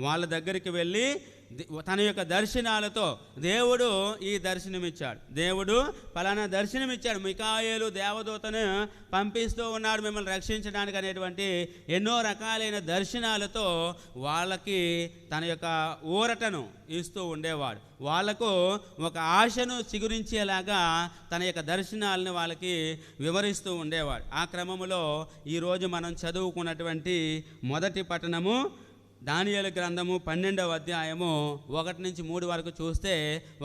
వాళ్ళ దగ్గరికి వెళ్ళి తన యొక్క దర్శనాలతో దేవుడు ఈ దర్శనమిచ్చాడు. దేవుడు ఫలానా దర్శనమిచ్చాడు, మికాయేలు దేవదూతను పంపిస్తూ ఉన్నాడు మిమ్మల్ని రక్షించడానికి అనేటువంటి ఎన్నో రకాలైన దర్శనాలతో వాళ్ళకి తన యొక్క ఊరటను ఇస్తూ ఉండేవాడు. వాళ్లకు ఒక ఆశను చిగురించేలాగా తన యొక్క దర్శనాలను వాళ్ళకి వివరిస్తూ ఉండేవాడు. ఆ క్రమంలో ఈరోజు మనం చదువుకున్నటువంటి మొదటి పట్టణము దానియేలు గ్రంథము 12వ అధ్యాయము 1 నుంచి 3 వరకు చూస్తే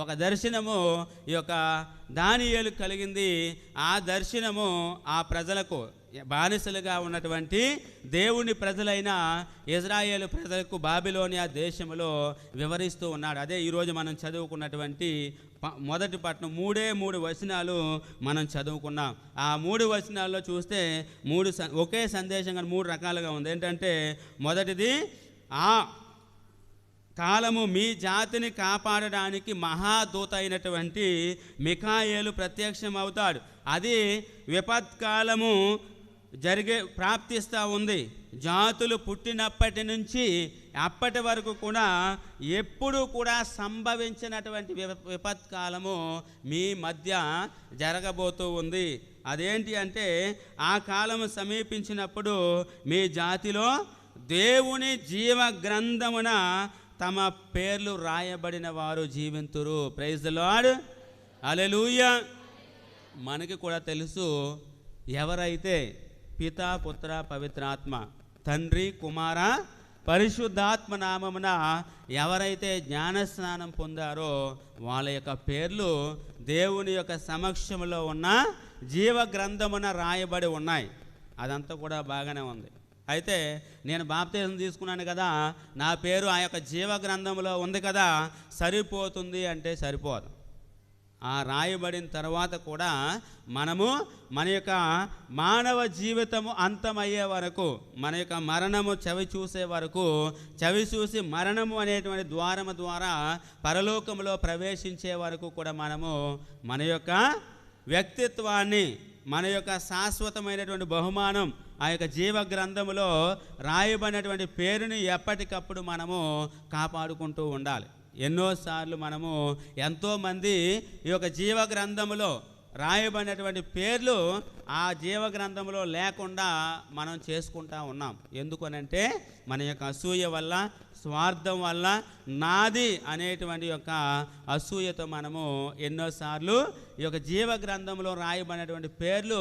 ఒక దర్శనము ఈ యొక్క దానియేలు కలిగింది. ఆ దర్శనము ఆ ప్రజలకు, బానిసలుగా ఉన్నటువంటి దేవుని ప్రజలైన ఇజ్రాయేలు ప్రజలకు బాబిలోనియా దేశంలో వివరిస్తూ ఉన్నాడు. అదే ఈరోజు మనం చదువుకున్నటువంటి మొదటి పట్టణం 3 వచనాలు మనం చదువుకున్నాం. ఆ 3 వచనాల్లో చూస్తే ఒకే సందేశం కానీ 3 రకాలుగా ఉంది. ఏంటంటే మొదటిది, ఆ కాలము మీ జాతిని కాపాడడానికి మహాదూత అయినటువంటి మికాయేలు ప్రత్యక్షం అవుతాడు. అది విపత్కాలము ప్రాప్తిస్తూ ఉంది. జాతులు పుట్టినప్పటి నుంచి అప్పటి వరకు కూడా ఎప్పుడు కూడా సంభవించినటువంటి విపత్కాలము మీ మధ్య జరగబోతూ ఉంది. అదేంటి అంటే ఆ కాలము సమీపించినప్పుడు మీ జాతిలో దేవుని జీవ గ్రంథమున తమ పేర్లు రాయబడిన వారు జీవింతురు. ప్రైజ్ ది లార్డ్, హల్లెలూయా. మనకి కూడా తెలుసు, ఎవరైతే పితా, పుత్ర, పవిత్రాత్మ, తండ్రి, కుమార, పరిశుద్ధాత్మ నామమున ఎవరైతే జ్ఞానస్నానం పొందారో వాళ్ళ యొక్క పేర్లు దేవుని యొక్క సమక్షంలో ఉన్న జీవ గ్రంథమున రాయబడి ఉన్నాయి. అదంతా కూడా బాగానే ఉంది. అయితే నేను బాప్తిజం తీసుకున్నాను కదా, నా పేరు ఆ యొక్క జీవ గ్రంథంలో ఉంది కదా, సరిపోతుంది అంటే సరిపోదు. ఆ రాయబడిన తర్వాత కూడా మనము మన యొక్క మానవ జీవితము అంతమయ్యే వరకు, మన యొక్క మరణము చవి చూసే వరకు, చవి చూసి మరణము అనేటువంటి ద్వారము ద్వారా పరలోకంలో ప్రవేశించే వరకు కూడా మనము మన యొక్క వ్యక్తిత్వాన్ని, మన యొక్క శాశ్వతమైనటువంటి బహుమానం, ఆ యొక్క జీవ గ్రంథములో రాయబడినటువంటి పేరుని ఎప్పటికప్పుడు మనము కాపాడుకుంటూ ఉండాలి. ఎన్నోసార్లు మనము ఎంతోమంది ఈ యొక్క జీవ గ్రంథములో రాయబడినటువంటి పేర్లు ఆ జీవ గ్రంథంలో లేకుండా మనం చేసుకుంటా ఉన్నాం. ఎందుకనంటే మన యొక్క అసూయ వల్ల, స్వార్థం వల్ల, నాది అనేటువంటి యొక్క అసూయతో మనము ఎన్నోసార్లు ఈ యొక్క జీవ గ్రంథంలో రాయబడినటువంటి పేర్లు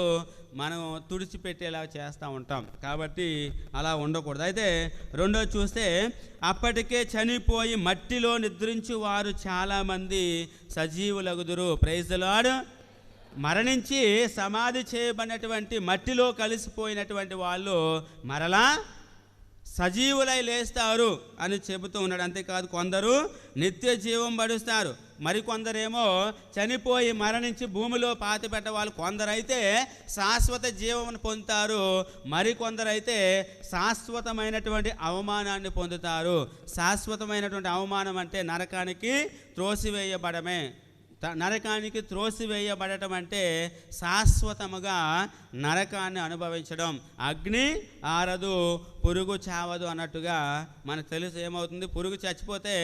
మనం తుడిచిపెట్టేలా చేస్తూ ఉంటాం. కాబట్టి అలా ఉండకూడదు. అయితే రెండోది చూస్తే, అప్పటికే చనిపోయి మట్టిలో నిద్రించు వారు చాలామంది సజీవులగుదురు. Praise the lord. మరణించి సమాధి చేయబడినటువంటి మట్టిలో కలిసిపోయినటువంటి వాళ్ళు మరలా సజీవులై లేస్తారు అని చెబుతూ ఉన్నాడు. అంతేకాదు, కొందరు నిత్య జీవం పడుస్తారు, మరికొందరేమో చనిపోయి మరణించి భూమిలో పాతిపెట్ట వాళ్ళు, కొందరైతే శాశ్వత జీవం పొందుతారు, మరికొందరైతే శాశ్వతమైనటువంటి అవమానాన్ని పొందుతారు. శాశ్వతమైనటువంటి అవమానం అంటే నరకానికి త్రోసివేయబడమే. నరకానికి త్రోసివేయబడటం అంటే శాశ్వతముగా నరకాన్ని అనుభవించడం. అగ్ని ఆరదు, పురుగు చావదు అన్నట్టుగా మనకు తెలుసు. ఏమవుతుంది, పురుగు చచ్చిపోతే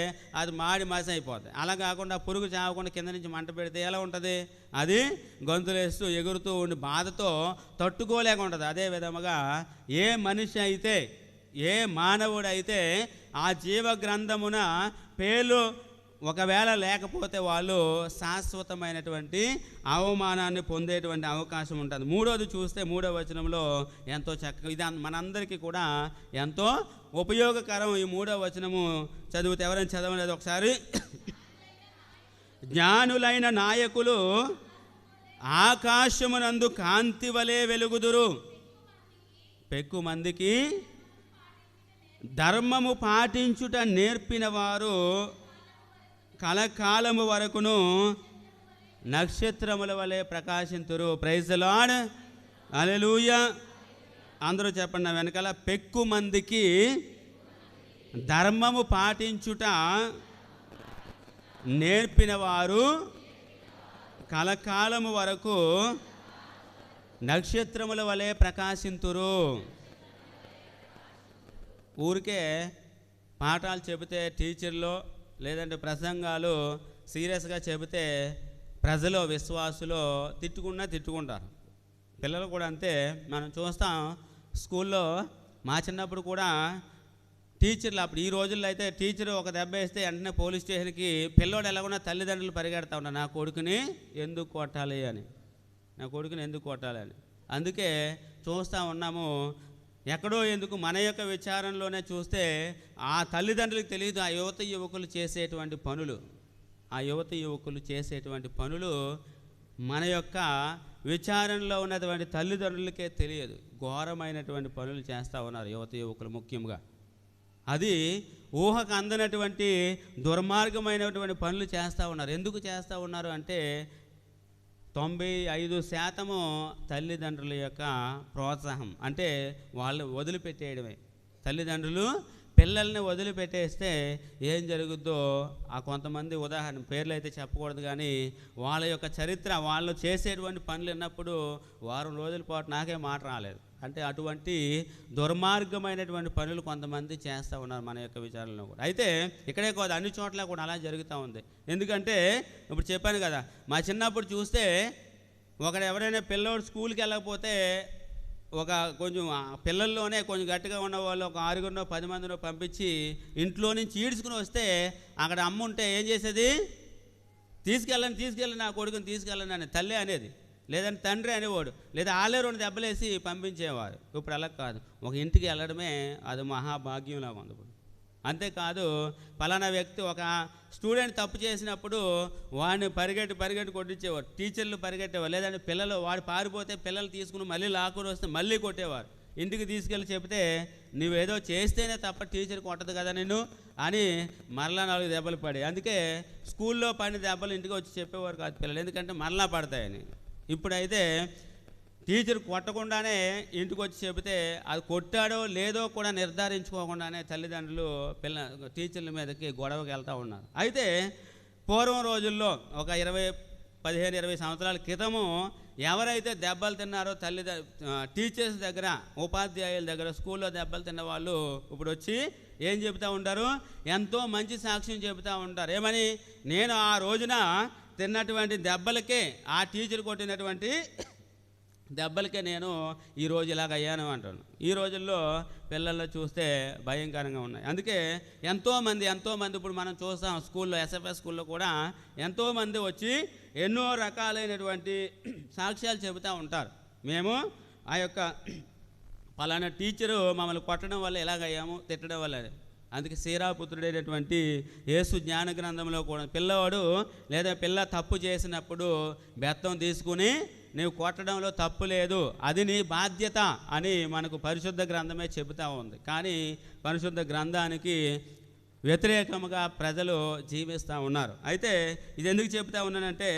అది మాడి మసి అయిపోతుంది. అలా కాకుండా పురుగు చావకుండా కింద నుంచి మంట పెడితే ఎలా ఉంటుంది, అది గొంతులేస్తూ ఎగురుతూ ఉండి బాధతో తట్టుకోలేక ఉంటుంది. అదే విధముగా ఏ మనిషి అయితే, ఏ మానవుడైతే ఆ జీవ గ్రంథమున పేర్లు ఒకవేళ లేకపోతే వాళ్ళు శాశ్వతమైనటువంటి అవమానాన్ని పొందేటువంటి అవకాశం ఉంటుంది. మూడోది చూస్తే, మూడో వచనంలో ఎంతో చక్కగా, ఇది మనందరికీ కూడా ఎంతో ఉపయోగకరం. ఈ మూడో వచనము చదివితే, ఎవరైనా చదవలేదు ఒకసారి. జ్ఞానులైన నాయకులు ఆకాశమునందు కాంతి వలె వెలుగుదురు. పెక్కు మందికి ధర్మము పాటించుట నేర్పిన వారు కలకాలము వరకును నక్షత్రముల వలె ప్రకాశింతురు. Praise the Lord. హల్లెలూయా. అందరూ చెప్పండి నా వెనకాల. పెక్కు మందికి ధర్మము పాటించుట నేర్పిన వారు కలకాలము వరకు నక్షత్రముల వలె ప్రకాశింతురు. ఊరికే పాఠాలు చెబితే టీచర్లో లేదంటే ప్రసంగాలు సీరియస్గా చెబితే ప్రజలు, విశ్వాసులు తిట్టుకుంటారు. పిల్లలు కూడా అంతే. మనం చూస్తాం స్కూల్లో, మా చిన్నప్పుడు కూడా టీచర్లు, అప్పుడు ఈ రోజుల్లో అయితే టీచర్ ఒక దెబ్బ వేస్తే వెంటనే పోలీస్ స్టేషన్కి పిల్లోడు ఎలాగొన్నా తల్లిదండ్రులు పరిగెడతా ఉన్నారు, నా కొడుకుని ఎందుకు కొట్టాలి అని, నా కొడుకుని ఎందుకు కొట్టాలి అని. అందుకే చూస్తూ ఉన్నాము. ఎక్కడో ఎందుకు మన యొక్క విచారంలోనే చూస్తే ఆ తల్లిదండ్రులకు తెలియదు ఆ యువత యువకులు చేసేటువంటి పనులు, ఆ యువత యువకులు చేసేటువంటి పనులు మన యొక్క విచారంలో ఉన్నటువంటి తల్లిదండ్రులకే తెలియదు. ఘోరమైనటువంటి పనులు చేస్తూ ఉన్నారు యువత యువకులు ముఖ్యంగా. అది ఊహకు అందనటువంటి దుర్మార్గమైనటువంటి పనులు చేస్తూ ఉన్నారు. ఎందుకు చేస్తూ ఉన్నారు అంటే 95% తల్లిదండ్రుల యొక్క ప్రోత్సాహం. అంటే వాళ్ళు వదిలిపెట్టేయడమే. తల్లిదండ్రులు పిల్లల్ని వదిలిపెట్టేస్తే ఏం జరుగుద్దో ఆ కొంతమంది, ఉదాహరణ పేర్లు అయితే చెప్పకూడదు కానీ, వాళ్ళ యొక్క చరిత్ర, వాళ్ళు చేసేటువంటి పనులు విన్నప్పుడు వారం రోజుల పాటు నాకే మాట రాలేదు. అంటే అటువంటి దుర్మార్గమైనటువంటి పనులు కొంతమంది చేస్తూ ఉన్నారు మన యొక్క విచారణలో కూడా. అయితే ఇక్కడే కాదు, అన్ని చోట్ల కూడా అలా జరుగుతూ ఉంది. ఎందుకంటే ఇప్పుడు చెప్పాను కదా, మా చిన్నప్పుడు చూస్తే ఎవరైనా పిల్లోడు స్కూల్కి వెళ్ళకపోతే కొంచెం పిల్లల్లోనే కొంచెం గట్టిగా ఉన్న వాళ్ళు ఒక 6 10 మందినో పంపించి ఇంట్లో నుంచి ఈడ్చుకుని వస్తే అక్కడ అమ్మ ఉంటే ఏం చేసేది, తీసుకెళ్ళండి నా కొడుకుని తీసుకెళ్ళండి అని తల్లి అనేది, లేదంటే తండ్రి అనేవాడు, లేదా వాళ్ళే 2 దెబ్బలేసి పంపించేవారు. ఇప్పుడు అలా కాదు, ఒక ఇంటికి వెళ్ళడమే అది మహాభాగ్యంలాగా ఉంది. అంతేకాదు, పలానా వ్యక్తి, ఒక స్టూడెంట్ తప్పు చేసినప్పుడు వాడిని పరిగెట్టి కొట్టించేవారు, టీచర్లు పరిగెట్టేవారు. లేదంటే పిల్లలు వాడు పారిపోతే పిల్లలు తీసుకుని మళ్ళీ లాక్కుని వస్తే మళ్ళీ కొట్టేవారు. ఇంటికి తీసుకెళ్ళి చెబితే నువ్వేదో చేస్తేనే తప్ప టీచర్ కొట్టదు కదా నిన్ను అని మరలా 4 దెబ్బలు పడి, అందుకే స్కూల్లో పడిన దెబ్బలు ఇంటికి వచ్చి చెప్పేవారు కాదు పిల్లలు, ఎందుకంటే మరలా పడతాయని. ఇప్పుడైతే టీచర్ కొట్టకుండానే ఇంటికి వచ్చి చెబితే అది కొట్టాడో లేదో కూడా నిర్ధారించుకోకుండానే తల్లిదండ్రులు టీచర్ల మీదకి గొడవకి వెళ్తూ ఉన్నారు. అయితే పూర్వం రోజుల్లో ఒక 15-20 సంవత్సరాల క్రితము ఎవరైతే దెబ్బలు తిన్నారో టీచర్స్ దగ్గర, ఉపాధ్యాయుల దగ్గర, స్కూల్లో దెబ్బలు తిన్న వాళ్ళు ఇప్పుడు వచ్చి ఏం చెబుతూ ఉంటారు, ఎంతో మంచి సాక్ష్యం చెబుతూ ఉంటారు. ఏమని, నేను ఆ రోజున తిన్నటువంటి దెబ్బలకే, ఆ టీచర్ కొట్టినటువంటి దెబ్బలకే నేను ఈరోజు ఇలాగ అయ్యాను అంటాను. ఈ రోజుల్లో పిల్లల్లో చూస్తే భయంకరంగా ఉన్నాయి. అందుకే ఎంతోమంది ఇప్పుడు మనం చూస్తాం స్కూల్లో, ఎస్ఎఫ్ఎస్ స్కూల్లో కూడా ఎంతోమంది వచ్చి ఎన్నో రకాలైనటువంటి సాక్ష్యాలు చెబుతూ ఉంటారు. మేము ఆ యొక్క పలానా టీచరు మమ్మల్ని కొట్టడం వల్ల ఎలాగయ్యాము, తిట్టడం వల్ల. అందుకే శ్రీరాపుత్రుడైనటువంటి యేసు జ్ఞాన గ్రంథంలో కూడా పిల్లవాడు లేదా పిల్ల తప్పు చేసినప్పుడు బెత్తం తీసుకుని నీవు కొట్టడంలో తప్పు లేదు, అది నీ బాధ్యత అని మనకు పరిశుద్ధ గ్రంథమే చెబుతూ ఉంది. కానీ పరిశుద్ధ గ్రంథానికి వ్యతిరేకంగా ప్రజలు జీవిస్తూ ఉన్నారు. అయితే ఇది ఎందుకు చెబుతూ ఉన్నానంటే,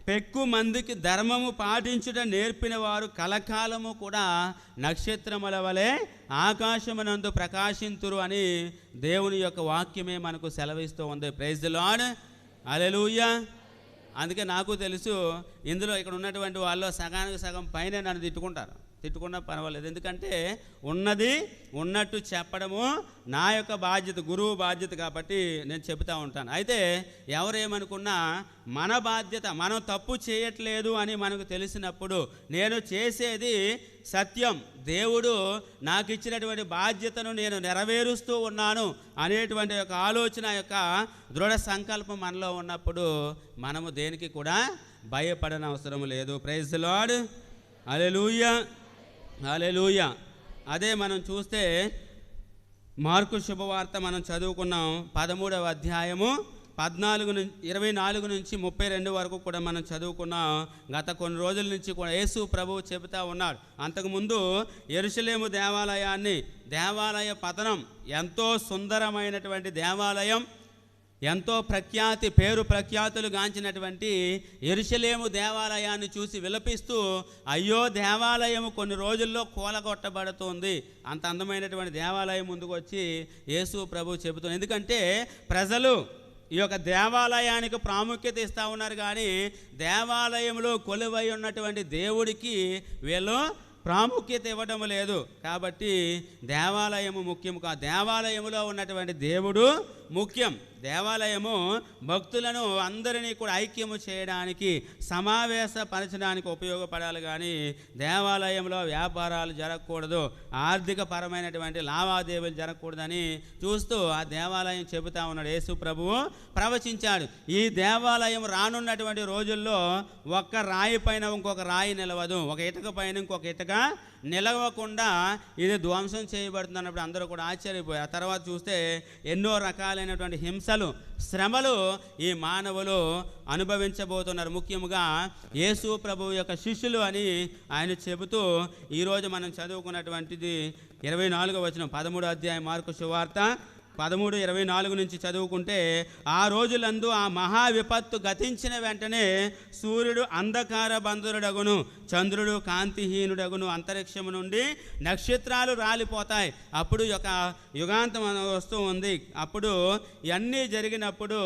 పెక్కు మందికి ధర్మము పాటించుట నేర్పిన వారు కలకాలము కూడా నక్షత్రముల వలె ఆకాశమునందు ప్రకాశింతురు అని దేవుని యొక్క వాక్యమే మనకు సెలవిస్తూ ఉంది. ప్రైజ్ ది లార్డ్, హల్లెలూయా. అందుకే నాకు తెలుసు ఇందులో ఇక్కడ ఉన్నటువంటి వాళ్ళు సగానికి సగం పైన నన్ను తిట్టుకున్నా పర్వాలేదు, ఎందుకంటే ఉన్నది ఉన్నట్టు చెప్పడము నా యొక్క బాధ్యత, గురువు బాధ్యత కాబట్టి నేను చెబుతూ ఉంటాను. అయితే ఎవరేమనుకున్నా మన బాధ్యత, మనం తప్పు చేయట్లేదు అని మనకు తెలిసినప్పుడు, నేను చేసేది సత్యం, దేవుడు నాకు ఇచ్చినటువంటి బాధ్యతను నేను నెరవేరుస్తూ ఉన్నాను అనేటువంటి యొక్క ఆలోచన, యొక్క దృఢ సంకల్పం మనలో ఉన్నప్పుడు మనము దేనికి కూడా భయపడనవసరం లేదు. ప్రైజ్ ది లార్డ్, హల్లెలూయా, హల్లెలూయా. అదే మనం చూస్తే మార్కు శుభవార్త మనం చదువుకున్నాం 13వ అధ్యాయము 24 నుంచి 32 వరకు కూడా మనం చదువుకున్నాం. గత కొన్ని రోజుల నుంచి కూడా యేసు ప్రభువు చెబుతూ ఉన్నాడు. అంతకుముందు యెరూషలేము దేవాలయ పతనం, ఎంతో సుందరమైనటువంటి దేవాలయం, ఎంతో పేరు ప్రఖ్యాతులు గాంచినటువంటి యెరూషలేము దేవాలయాన్ని చూసి విలపిస్తూ, అయ్యో దేవాలయము కొన్ని రోజుల్లో కూలగొట్టబడుతుంది, అంత అందమైనటువంటి దేవాలయం ముందుకు వచ్చి యేసు ప్రభు చెబుతుంది. ఎందుకంటే ప్రజలు ఈ యొక్క దేవాలయానికి ప్రాముఖ్యత ఇస్తూ ఉన్నారు, కానీ దేవాలయంలో కొలువై ఉన్నటువంటి దేవుడికి వీళ్ళు ప్రాముఖ్యత ఇవ్వడం లేదు. కాబట్టి దేవాలయము ముఖ్యం కాదు, దేవాలయములో ఉన్నటువంటి దేవుడు ముఖ్యం. దేవాలయము భక్తులను అందరినీ కూడా ఐక్యము చేయడానికి, సమావేశపరచడానికి ఉపయోగపడాలి, కానీ దేవాలయంలో వ్యాపారాలు జరగకూడదు, ఆర్థిక పరమైనటువంటి లావాదేవీలు జరగకూడదని చూస్తూ ఆ దేవాలయం చెబుతా ఉన్నాడు. యేసు ప్రభువు ప్రవచించాడు, ఈ దేవాలయం రానున్నటువంటి రోజుల్లో ఒక్క రాయి పైన ఇంకొక రాయి నిలవదు, ఒక ఇటుక పైన ఇంకొక ఇటుక నిలవకుండా ఇది ధ్వంసం చేయబడుతుంది అన్నప్పుడు అందరూ కూడా ఆశ్చర్యపోయారు. ఆ తర్వాత చూస్తే ఎన్నో రకాలైనటువంటి హింసలు, శ్రమలు ఈ మానవులు అనుభవించబోతున్నారు. ముఖ్యంగా యేసు ప్రభువు యొక్క శిష్యులు అని ఆయన చెబుతూ ఈరోజు మనం చదువుకున్నటువంటిది 24వ వచనం 13వ అధ్యాయం మార్కు సువార్త 13:24 నుంచి చదువుకుంటే, ఆ రోజులందు ఆ మహా విపత్తు గతించిన వెంటనే సూర్యుడు అంధకార బంధురుడగును, చంద్రుడు కాంతిహీనుడగును, అంతరిక్షము నుండి నక్షత్రాలు రాలిపోతాయి. అప్పుడు ఒక యుగాంతం వస్తూ ఉంది. అప్పుడు ఇవన్నీ జరిగినప్పుడు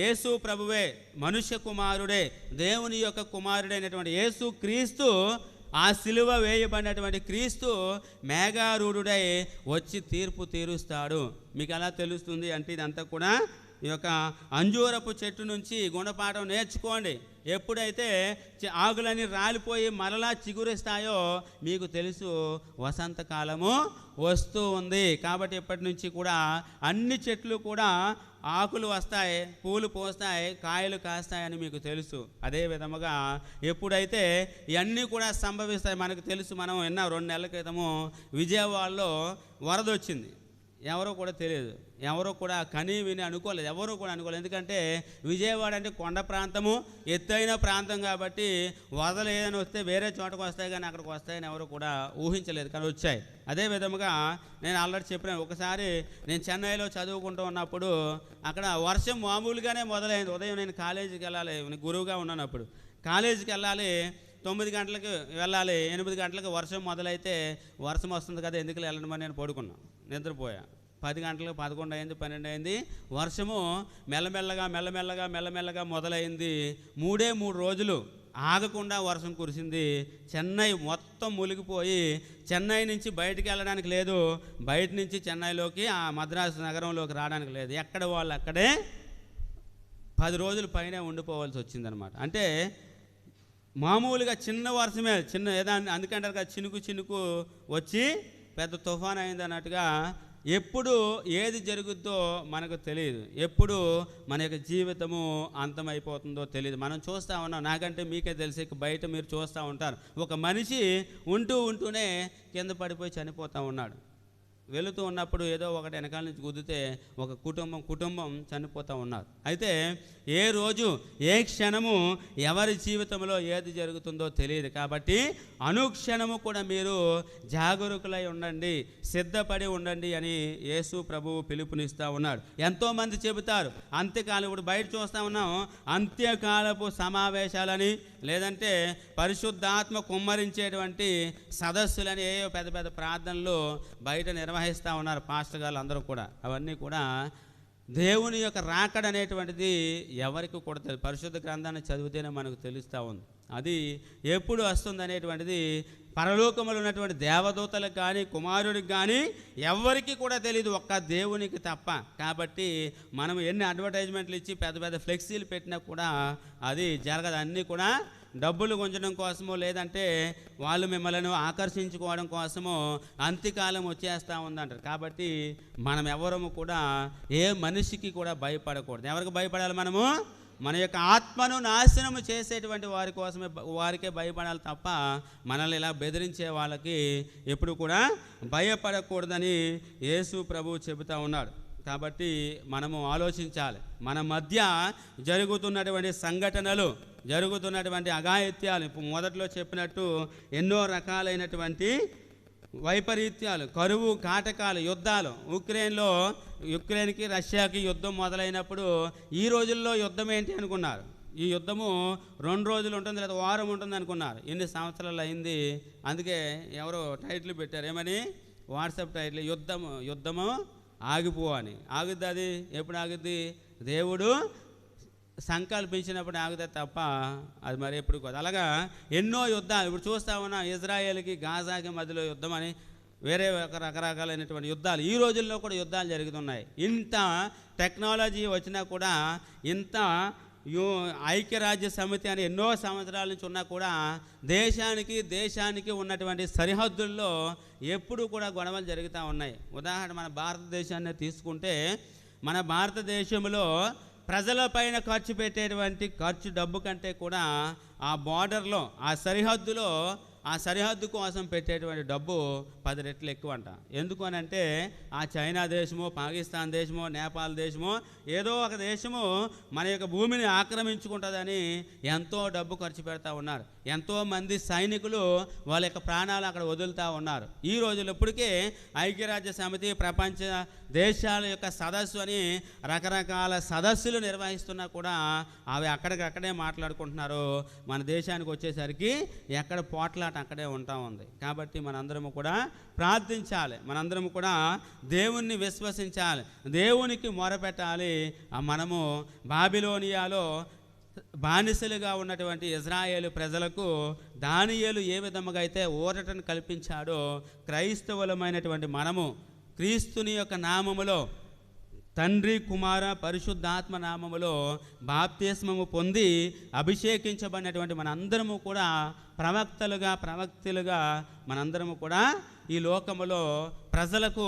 యేసు ప్రభువే, మనుష్య కుమారుడే, దేవుని యొక్క కుమారుడైనటువంటి యేసు క్రీస్తు, ఆ సిలువ వేయబడినటువంటి క్రీస్తు మేఘారూఢుడై వచ్చి తీర్పు తీరుస్తాడు. మీకు ఎలా తెలుస్తుంది అంటే, ఇదంతా కూడా ఈ యొక్క అంజూరపు చెట్టు నుంచి గుణపాఠం నేర్చుకోండి. ఎప్పుడైతే ఆకులన్నీ రాలిపోయి మరలా చిగురిస్తాయో మీకు తెలుసు వసంతకాలము వస్తూ ఉంది. కాబట్టి ఇప్పటి నుంచి కూడా అన్ని చెట్లు కూడా ఆకులు వస్తాయి, పూలు పోస్తాయి, కాయలు కాస్తాయని మీకు తెలుసు. అదే విధముగా ఎప్పుడైతే ఇవన్నీ కూడా సంభవిస్తాయి మనకు తెలుసు. మనం 2 నెలల క్రితము విజయవాడలో వరద వచ్చింది. ఎవరో కూడా తెలియదు, ఎవరో కూడా కని విని అనుకోలేదు, ఎవరో కూడా అనుకోలేదు. ఎందుకంటే విజయవాడ అంటే కొండ ప్రాంతము, ఎత్తైన ప్రాంతం కాబట్టి వరదలు ఏదైనా వస్తే వేరే చోటకు వస్తాయి కానీ అక్కడికి వస్తాయని ఎవరు కూడా ఊహించలేదు, కానీ వచ్చాయి. అదే విధముగా నేను ఆల్రెడీ చెప్పినాను, ఒకసారి నేను చెన్నైలో చదువుకుంటూ ఉన్నప్పుడు అక్కడ వర్షం మామూలుగానే మొదలైంది. ఉదయం నేను కాలేజీకి వెళ్ళాలి, గురువుగా ఉన్నాను అప్పుడు. కాలేజీకి వెళ్ళాలి, 9 గంటలకు వెళ్ళాలి, 8 గంటలకు వర్షం మొదలైతే వర్షం వస్తుంది కదా ఎందుకు వెళ్ళడం నేను పడుకున్నాను, నిద్రపోయా. 10 గంటలకు 11 అయింది, 12 అయింది, వర్షము మెల్లమెల్లగా మొదలైంది. 3 రోజులు ఆగకుండా వర్షం కురిసింది. చెన్నై మొత్తం మునిగిపోయి చెన్నై నుంచి బయటికి వెళ్ళడానికి లేదు, బయట నుంచి చెన్నైలోకి ఆ మద్రాసు నగరంలోకి రావడానికి లేదు. ఎక్కడ వాళ్ళు అక్కడే 10 రోజుల పైనే ఉండిపోవాల్సి వచ్చిందనమాట. అంటే మామూలుగా చిన్న వర్షమే, అందుకంటారు కదా చినుకు వచ్చి పెద్ద తుఫాన్ అయింది అన్నట్టుగా ఎప్పుడు ఏది జరుగుద్దో మనకు తెలియదు, ఎప్పుడు మన యొక్క జీవితము అంతమైపోతుందో తెలియదు. మనం చూస్తూ ఉన్నాం, నాకంటే మీకే తెలిసి బయట మీరు చూస్తూ ఉంటారు, ఒక మనిషి ఉంటూనే కింద పడిపోయి చనిపోతూ ఉన్నాడు. వెళుతూ ఉన్నప్పుడు ఏదో ఒకటి వెనకాల నుంచి గుద్దితే ఒక కుటుంబం చనిపోతూ ఉన్నారు. అయితే ఏ రోజు ఏ క్షణము ఎవరి జీవితంలో ఏది జరుగుతుందో తెలియదు. కాబట్టి అనుక్షణము కూడా మీరు జాగరూకులై ఉండండి, సిద్ధపడి ఉండండి అని యేసు ప్రభువు పిలుపునిస్తూ ఉన్నాడు. ఎంతోమంది చెబుతారు అంత్యకాలం, ఇప్పుడు బయట చూస్తూ ఉన్నాం అంత్యకాలపు సమావేశాలని, లేదంటే పరిశుద్ధాత్మ కుమ్మరించేటువంటి సదస్సులని, ఏవో పెద్ద పెద్ద ప్రార్థనలు బయట నిర్వహిస్తూ ఉన్నారు పాస్టర్ గారు అందరూ కూడా. అవన్నీ కూడా దేవుని యొక్క రాకడ అనేటువంటిది ఎవరికి కూడా తెలియదు. పరిశుద్ధ గ్రంథాన్ని చదివితేనే మనకు తెలుస్తూ ఉంది అది ఎప్పుడు వస్తుంది అనేటువంటిది. పరలోకములో ఉన్నటువంటి దేవదూతలకు కానీ కుమారుడికి కానీ ఎవరికి కూడా తెలియదు, ఒక్క దేవునికి తప్ప. కాబట్టి మనం ఎన్ని అడ్వర్టైజ్మెంట్లు ఇచ్చి పెద్ద పెద్ద ఫ్లెక్సీలు పెట్టినా కూడా అది జరగదు. అన్నీ కూడా డబ్బులు గుంజడం కోసమో, లేదంటే వాళ్ళు మిమ్మల్ని ఆకర్షించుకోవడం కోసమో అంత్యకాలం వచ్చేస్తూ ఉందంటారు. కాబట్టి మనం ఎవరము కూడా ఏ మనిషికి కూడా భయపడకూడదు. ఎవరికి భయపడాలి? మనము మన యొక్క ఆత్మను నాశనము చేసేటువంటి వారికే భయపడాలి తప్ప మనల్ని ఇలా బెదిరించే వాళ్ళకి ఎప్పుడు కూడా భయపడకూడదని యేసు ప్రభువు చెబుతూ ఉన్నాడు. కాబట్టి మనము ఆలోచించాలి, మన మధ్య జరుగుతున్నటువంటి సంఘటనలు, జరుగుతున్నటువంటి అఘాయిత్యాలు, ఇప్పుడు మొదట్లో చెప్పినట్టు ఎన్నో రకాలైనటువంటి వైపరీత్యాలు, కరువు, కాటకాలు, యుద్ధాలు. యుక్రెయిన్కి రష్యాకి యుద్ధం మొదలైనప్పుడు ఈ రోజుల్లో యుద్ధం ఏంటి అనుకున్నారు? ఈ యుద్ధము 2 రోజులు ఉంటుంది, లేదా వారం ఉంటుంది అనుకున్నారు. ఎన్ని సంవత్సరాలు అయింది. అందుకే ఎవరో టైటిల్ పెట్టారు, ఏమని? వాట్సాప్ టైటిల్, యుద్ధము ఆగిపో అని. ఆగుద్ది అది? ఎప్పుడు ఆగుద్ది? దేవుడు సంకల్పించినప్పుడు ఆగుతుంది తప్ప అది మరి ఎప్పుడు కాదు. అలాగా ఎన్నో యుద్ధాలు ఇప్పుడు చూస్తూ ఉన్నాం. ఇజ్రాయేల్కి గాజాకి మధ్యలో యుద్ధం అని, వేరే రకరకాలైనటువంటి యుద్ధాలు. ఈ రోజుల్లో కూడా యుద్ధాలు జరుగుతున్నాయి. ఇంత టెక్నాలజీ వచ్చినా కూడా, ఇంత ఐక్యరాజ్య సమితి అని ఎన్నో సంవత్సరాల నుంచి ఉన్నా కూడా దేశానికి ఉన్నటువంటి సరిహద్దుల్లో ఎప్పుడు కూడా గొడవలు జరుగుతూ ఉన్నాయి. ఉదాహరణ మన భారతదేశాన్ని తీసుకుంటే, మన భారతదేశంలో ప్రజలపైన ఖర్చు పెట్టేటువంటి డబ్బు కంటే కూడా ఆ బార్డర్లో, ఆ సరిహద్దులో, ఆ సరిహద్దు కోసం పెట్టేటువంటి డబ్బు 10 రెట్లు ఎక్కువ అంట. ఎందుకు అని అంటే ఆ చైనా దేశమో, పాకిస్తాన్ దేశమో, నేపాల్ దేశమో, ఏదో ఒక దేశము మన యొక్క భూమిని ఆక్రమించుకుంటుందని ఎంతో డబ్బు ఖర్చు పెడతా ఉన్నారు. ఎంతోమంది సైనికులు వాళ్ళ యొక్క ప్రాణాలు అక్కడ వదులుతూ ఉన్నారు. ఈ రోజులు ఇప్పటికే ఐక్యరాజ్య సమితి, ప్రపంచ దేశాల యొక్క సదస్సు అని రకరకాల సదస్సులు నిర్వహిస్తున్నా కూడా అవి అక్కడికక్కడే మాట్లాడుకుంటున్నారు. మన దేశానికి వచ్చేసరికి ఎక్కడ పోట్లాట అక్కడే ఉంటా ఉంది. కాబట్టి మనందరము కూడా ప్రార్థించాలి, మనందరము కూడా దేవుణ్ణి విశ్వసించాలి, దేవునికి మొరపెట్టాలి. మనము బాబిలోనియాలో బానిసలుగా ఉన్నటువంటి ఇజ్రాయేలు ప్రజలకు దానియేలు ఏ విధముగా అయితే ఊరటను కల్పించాడో, క్రైస్తవులమైనటువంటి మనము క్రీస్తుని యొక్క నామములో, తండ్రి, కుమార, పరిశుద్ధాత్మ నామములో బాప్తిస్మము పొంది అభిషేకించబడినటువంటి మనందరము కూడా ప్రవక్తలుగా మనందరము కూడా ఈ లోకములో ప్రజలకు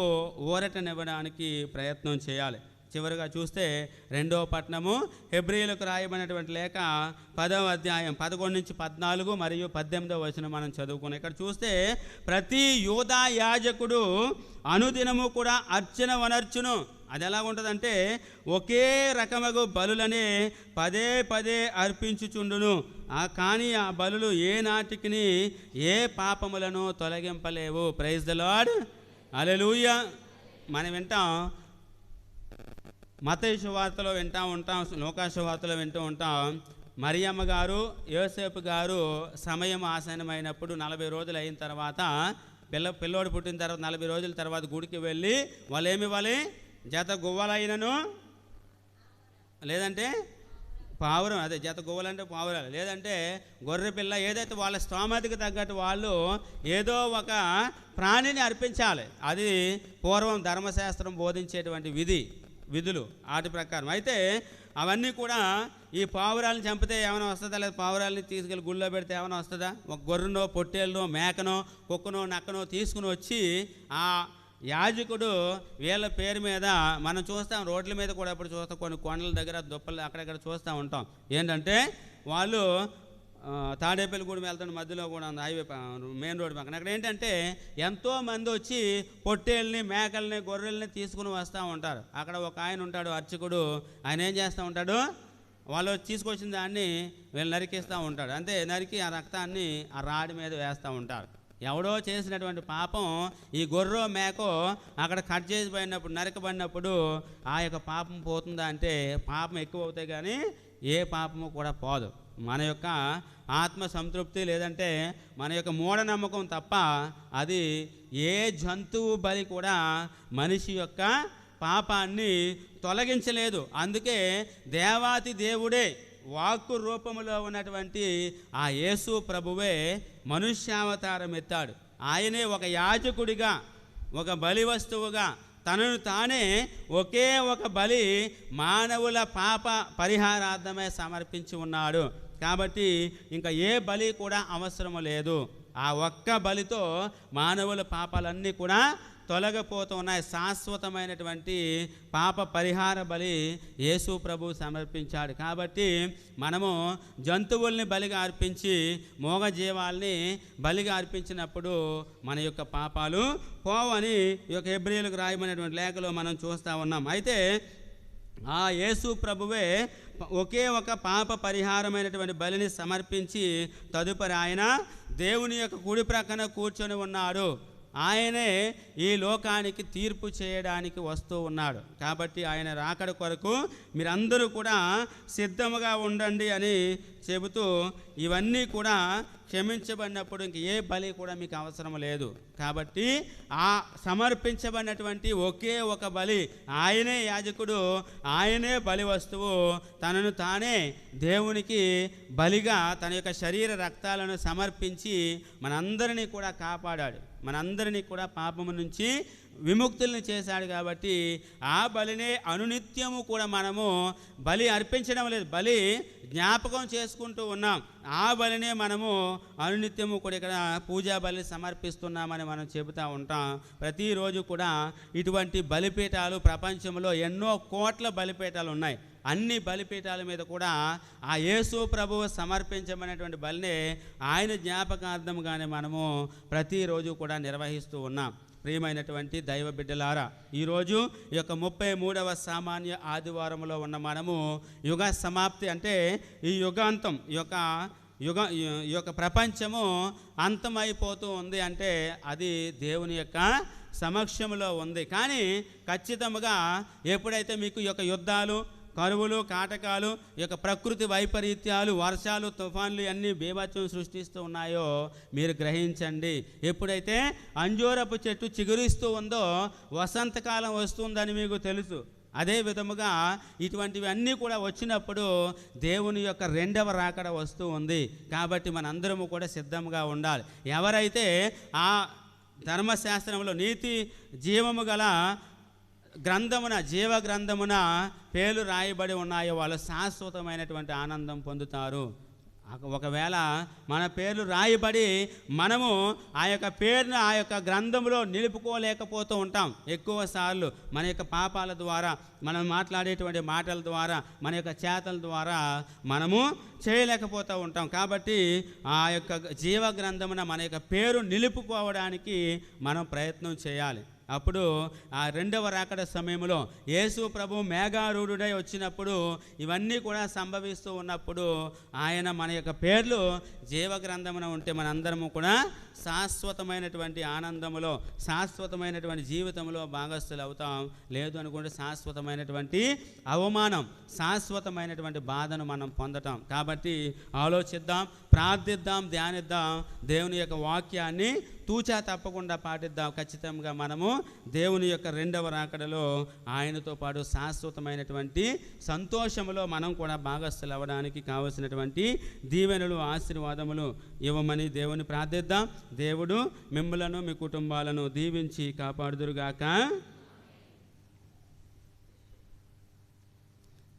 ఊరటనివ్వడానికి ప్రయత్నం చేయాలి. చివరిగా చూస్తే 2వ పట్టణము హెబ్రీయులకు రాయబడినటువంటి లేఖ 10వ అధ్యాయం 11 నుంచి 14 మరియు 18వ వచనం మనం చదువుకున్నాం. ఇక్కడ చూస్తే ప్రతి యూదా యాజకుడు అనుదినము కూడా అర్చన వనర్చును. అది ఎలా ఉంటుందంటే ఒకే రకమగు బలులనే పదే పదే అర్పించుచుండును. కానీ ఆ బలులు ఏ నాటికిని ఏ పాపములను తొలగింపలేవు. ప్రైజ్ ద లార్డ్, హల్లెలూయా. మనం వింటాం, మత్తయి సువార్తలో వింటూ ఉంటాం, లూకా సువార్తలో వింటూ ఉంటాం. మరియమ్మ గారు యోసేపు గారు సమయం ఆసన్నమైనప్పుడు 40 రోజులు అయిన తర్వాత పిల్లోడు పుట్టిన తర్వాత 40 రోజుల తర్వాత గుడికి వెళ్ళి వాళ్ళు ఏమి ఇవ్వాలి? జత గువ్వలైనను, లేదంటే పావురం, అదే జత గువ్వలంటే పావురాలు, లేదంటే గొర్రె పిల్ల, ఏదైతే వాళ్ళ స్తోమతకి తగ్గట్టు వాళ్ళు ఏదో ఒక ప్రాణిని అర్పించాలి. అది పూర్వం ధర్మశాస్త్రం బోధించేటువంటి విధులు వాటి ప్రకారం. అయితే అవన్నీ కూడా ఈ పావురాలను చంపితే ఏమైనా వస్తుందా? లేదా పావురాలని తీసుకెళ్ళి గుళ్ళో పెడితే ఏమైనా వస్తుందా? ఒక గొర్రెనో పొట్టేళ్ళనో మేకనో కుక్కనో నక్కనో తీసుకుని వచ్చి ఆ యాజకుడు వీళ్ళ పేరు మీద మనం చూస్తాం, రోడ్ల మీద కూడా ఇప్పుడు చూస్తాం, కొన్ని కొండల దగ్గర దుప్పలు అక్కడక్కడ చూస్తూ ఉంటాం. ఏంటంటే వాళ్ళు తాడేపల్లిగూడెం వెళ్తున్న మధ్యలో కూడా ఉంది హైవే మెయిన్ రోడ్ పక్కన. అక్కడ ఏంటంటే ఎంతోమంది వచ్చి పొట్టేళ్ళని మేకల్ని గొర్రెల్ని తీసుకుని వస్తూ ఉంటారు. అక్కడ ఒక ఆయన ఉంటాడు అర్చకుడు, ఆయన ఏం చేస్తూ ఉంటాడు? వాళ్ళు తీసుకొచ్చిన దాన్ని వీళ్ళు నరికిస్తూ ఉంటాడు. అంతే, నరికి ఆ రక్తాన్ని ఆ రాడి మీద వేస్తూ ఉంటారు. ఎవడో చేసినటువంటి పాపం ఈ గొర్రె మేకో అక్కడ కట్ చేసి పడినప్పుడు, నరకబడినప్పుడు ఆ యొక్క పాపం పోతుందా అంటే పాపం ఎక్కువ అవుతాయి, కానీ ఏ పాపము కూడా పోదు. మన యొక్క ఆత్మ సంతృప్తి లేదంటే మన యొక్క మూఢనమ్మకం తప్ప అది ఏ జంతువు బలి కూడా మనిషి యొక్క పాపాన్ని తొలగించలేదు. అందుకే దేవాతి దేవుడే వాక్కు రూపములో ఉన్నటువంటి ఆ యేసు ప్రభువే మనుష్యావతారం ఎత్తాడు. ఆయనే ఒక యాజకుడిగా, ఒక బలి వస్తువుగా తనను తానే ఒకే ఒక బలి మానవుల పాప పరిహారార్థమే సమర్పించి ఉన్నాడు. కాబట్టి ఇంకా ఏ బలి కూడా అవసరం లేదు. ఆ ఒక్క బలితో మానవుల పాపాలన్నీ కూడా తొలగిపోతూ ఉన్నాయి. శాశ్వతమైనటువంటి పాప పరిహార బలి యేసు ప్రభు సమర్పించాడు. కాబట్టి మనము జంతువుల్ని బలిగా అర్పించి మూగజీవాల్ని బలిగా అర్పించినప్పుడు మన యొక్క పాపాలు పోవని ఈ యొక్క హెబ్రీయులకు రాయబడినటువంటి లేఖలో మనం చూస్తూ ఉన్నాం. అయితే ఆ యేసు ప్రభువే ఒకే ఒక పాప పరిహారమైనటువంటి బలిని సమర్పించి తదుపరి ఆయన దేవుని యొక్క కుడి ప్రక్కన కూర్చొని ఉన్నాడు. ఆయనే ఈ లోకానికి తీర్పు చేయడానికి వస్తూ ఉన్నాడు. కాబట్టి ఆయన రాకడ కొరకు మీరందరూ కూడా సిద్ధముగా ఉండండి అని చెబుతూ ఇవన్నీ కూడా క్షమించబడినప్పుడు ఇంక ఏ బలి కూడా మీకు అవసరం లేదు. కాబట్టి ఆ సమర్పించబడినటువంటి ఒకే ఒక బలి, ఆయనే యాజకుడు, ఆయనే బలి వస్తువు, తనను తానే దేవునికి బలిగా తన యొక్క శరీర రక్తాలను సమర్పించి మనందరినీ కూడా కాపాడాడు, మనందరినీ కూడా పాపము నుంచి విముక్తుల్ని చేశాడు. కాబట్టి ఆ బలినే అనునిత్యము కూడా మనము బలి అర్పించడం లేదు, బలి జ్ఞాపకం చేసుకుంటూ ఉన్నాం. ఆ బలినే మనము అనునిత్యము కూడా ఇక్కడ పూజా బలి సమర్పిస్తున్నామని మనం చెబుతూ ఉంటాం. ప్రతిరోజు కూడా ఇటువంటి బలిపీఠాలు ప్రపంచంలో ఎన్నో కోట్ల బలిపీఠాలు ఉన్నాయి. అన్ని బలిపీఠాల మీద కూడా ఆ యేసు ప్రభువు సమర్పించబడినటువంటి బలినే ఆయన జ్ఞాపకార్థంగానే మనము ప్రతిరోజు కూడా నిర్వహిస్తూ ఉన్నాం. ప్రియమైనటువంటి దైవ బిడ్డలారా, ఈరోజు ఈ యొక్క 33వ సామాన్య ఆదివారంలో ఉన్న మనము యుగ సమాప్తి అంటే ఈ యుగాంతం, ఈ యొక్క ప్రపంచము అంతమైపోతూ ఉంది అంటే అది దేవుని యొక్క సమక్షంలో ఉంది. కానీ ఖచ్చితంగా ఎప్పుడైతే మీకు ఈ యొక్క యుద్ధాలు, కరువులు, కాటకాలు, ఈ యొక్క ప్రకృతి వైపరీత్యాలు, వర్షాలు, తుఫాన్లు అన్నీ బీభత్సం సృష్టిస్తూ ఉన్నాయో మీరు గ్రహించండి. ఎప్పుడైతే అంజూరపు చెట్టు చిగురిస్తూ ఉందో వసంతకాలం వస్తుందని మీకు తెలుసు. అదే విధముగా ఇటువంటివి అన్నీ కూడా వచ్చినప్పుడు దేవుని యొక్క రెండవ రాకడ వస్తూ ఉంది. కాబట్టి మనందరము కూడా సిద్ధంగా ఉండాలి. ఎవరైతే ఆ ధర్మశాస్త్రంలో నీతి జీవము గల గ్రంథమున, జీవ గ్రంథమున పేర్లు రాయబడి ఉన్నాయో వాళ్ళు శాశ్వతమైనటువంటి ఆనందం పొందుతారు. ఒకవేళ మన పేర్లు రాయబడి మనము ఆ యొక్క పేరును ఆ యొక్క గ్రంథంలో నిలుపుకోలేకపోతూ ఉంటాం. ఎక్కువ సార్లు మన యొక్క పాపాల ద్వారా, మనం మాట్లాడేటువంటి మాటల ద్వారా, మన యొక్క చేతల ద్వారా మనము చేయలేకపోతూ ఉంటాం. కాబట్టి ఆ యొక్క జీవ గ్రంథమున మన యొక్క పేరు నిలుపుకోవడానికి మనం ప్రయత్నం చేయాలి. అప్పుడు ఆ రెండవ రాకడ సమయంలో యేసు ప్రభు మేఘారూఢుడై వచ్చినప్పుడు ఇవన్నీ కూడా సంభవిస్తూ ఉన్నప్పుడు ఆయన మన యొక్క పేర్లు జీవగ్రంథమున ఉంటే మనందరము కూడా శాశ్వతమైనటువంటి ఆనందములో, శాశ్వతమైనటువంటి జీవితంలో భాగస్థులు అవుతాం. లేదు అనుకుంటే శాశ్వతమైనటువంటి అవమానం, శాశ్వతమైనటువంటి బాధను మనం పొందటం. కాబట్టి ఆలోచిద్దాం, ప్రార్థిద్దాం, ధ్యానిద్దాం, దేవుని యొక్క వాక్యాన్ని తూచా తప్పకుండా పాటిద్దాం. ఖచ్చితంగా మనము దేవుని యొక్క రెండవ రాకడలో ఆయనతో పాటు శాశ్వతమైనటువంటి సంతోషములో మనం కూడా భాగస్థులు అవ్వడానికి కావలసినటువంటి దీవెనలు, ఆశీర్వాదములు ఇవ్వమని దేవుని ప్రార్థిద్దాం. దేవుడు మిమ్మలను, మీ కుటుంబాలను దీవించి కాపాడుదురుగాక.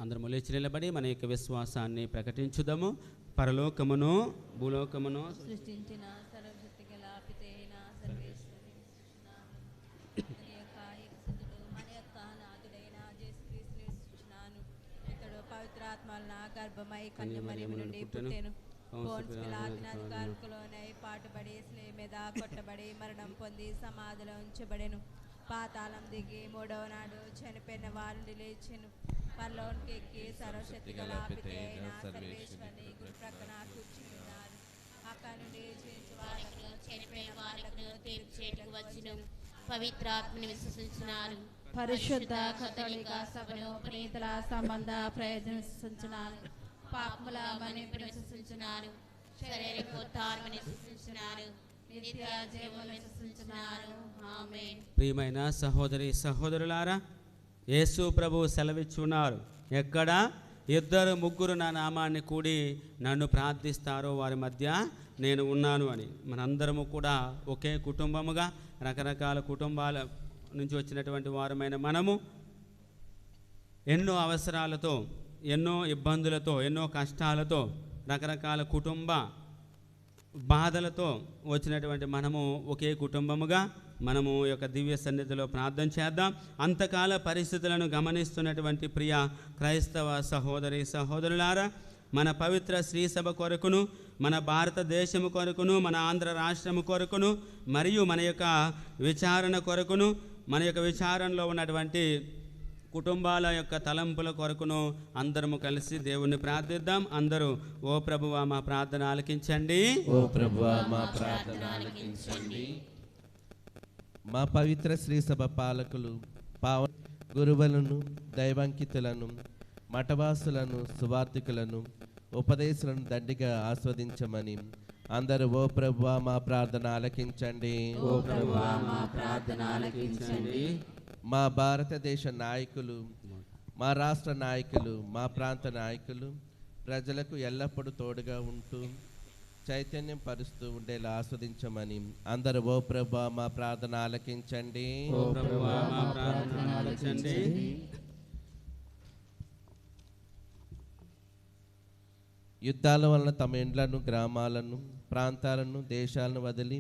అందరము లేచి నిలబడి మన యొక్క విశ్వాసాన్ని ప్రకటించుదాము. పరలోకమును భూలోకమును సృష్టించిన సర్వశక్తి గల పితైన సర్వేశ్వరుని మన యొక్క నాథుడైన యేసుక్రీస్తుని సృష్టించినాను. ఇతడు పవిత్రాత్మల గర్భమై కన్యమరియము నుండి పుట్టెను. పోన్సు పిలాతుని అధికారులలోనై పాటుబడి శిలువ మీద కొట్టబడి మరణం పొంది సమాధిలో ఉంచబడెను. పాతాళం దిగి మూడవ నాడు చనిపోయిన వారిని లేచెను. పరలోకానికి ఎక్కి సర్వశక్తి గల పితైన సర్వేశ్వరుని కుడి ప్రక్కన కూర్చుని ఉన్నారు. అక్కడ నుండి వారికును చనిపోయిన వారికును తీర్పు చేయటకు వచ్చును. పవిత్రాత్మని విశ్వసించున్నాను. పరిశుద్ధ కథోలిక సభను పునీతుల సంబంధ ప్రయోజనం విశ్వసించున్నాను. పాపముల మన్నింపును విశ్వసించున్నాను. శరీరపోతాత్మని విశ్వసించున్నాను. నిత్య జీవమును విశ్వసించున్నాను. ఆమేన్. ప్రియమైన సహోదరి సహోదరులారా, యేసు ప్రభు సెలవిచ్చున్నారు, ఎక్కడ ఇద్దరు ముగ్గురు నా నామాన్ని కూడి నన్ను ప్రార్థిస్తారో వారి మధ్య నేను ఉన్నాను అని. మనందరము కూడా ఒకే కుటుంబముగా, రకరకాల కుటుంబాల నుంచి వచ్చినటువంటి వారమైన మనము ఎన్నో అవసరాలతో, ఎన్నో ఇబ్బందులతో, ఎన్నో కష్టాలతో, రకరకాల కుటుంబ బాధలతో వచ్చినటువంటి మనము ఒకే కుటుంబముగా మనము యొక్క దివ్య సన్నిధిలో ప్రార్థన చేద్దాం. అంతకాల పరిస్థితులను గమనిస్తున్నటువంటి ప్రియ క్రైస్తవ సహోదరి సహోదరులారా, మన పవిత్ర శ్రీసభ కొరకును, మన భారతదేశము కొరకును, మన ఆంధ్ర రాష్ట్రము కొరకును, మరియు మన యొక్క విచారణ కొరకును, మన యొక్క విచారణలో ఉన్నటువంటి కుటుంబాల యొక్క తలంపుల కొరకును అందరము కలిసి దేవుణ్ణి ప్రార్థిద్దాం. అందరూ ఓ ప్రభువా మా ప్రార్థన ఆలకించండి. ఓ ప్రభువా మా ప్రార్థన ఆలకించండి. మా పవిత్ర శ్రీ సభ పాలకులు, పావన గురువులను, దైవాంకితులను, మఠవాసులను, సువార్థికులను, ఉపదేశులను దండిగా ఆస్వాదించమని అందరూ ఓ ప్రభువా మా ప్రార్థన ఆలకించండి. ఓ ప్రభువా మా ప్రార్థన ఆలకించండి. మా భారతదేశ నాయకులు, మా రాష్ట్ర నాయకులు, మా ప్రాంత నాయకులు ప్రజలకు ఎల్లప్పుడూ తోడుగా ఉంటూ చైతన్యం పరుస్తూ ఉండేలా ఆస్వాదించమని అందరూ ఓ ప్రభువా మా ప్రార్థన ఆలకించండి. ఓ ప్రభువా మా ప్రార్థన ఆలకించండి. యుద్ధాల వలన తమ ఇండ్లను, గ్రామాలను, ప్రాంతాలను, దేశాలను వదిలి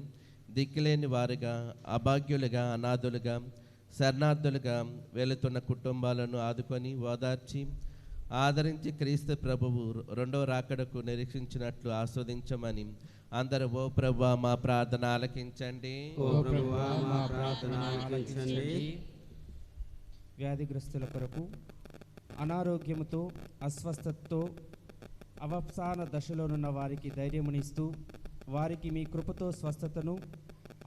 దిక్కులేని వారుగా, అభాగ్యులుగా, అనాథులుగా, శరణార్థులుగా వెళుతున్న కుటుంబాలను ఆదుకొని ఓదార్చి ఆదరించి క్రీస్తు ప్రభువు రెండవ రాకడకు నిరీక్షించినట్లు ఆస్వాదించమని అందరూ ఓ ప్రభువా మా ప్రార్థన ఆలకించండి. ఓ ప్రభువా మా ప్రార్థన ఆలకించండి. వ్యాధిగ్రస్తుల కొరకు, అనారోగ్యముతో, అస్వస్థతతో, అవసాన దశలోనున్న వారికి ధైర్యమునిస్తూ వారికి మీ కృపతో స్వస్థతను,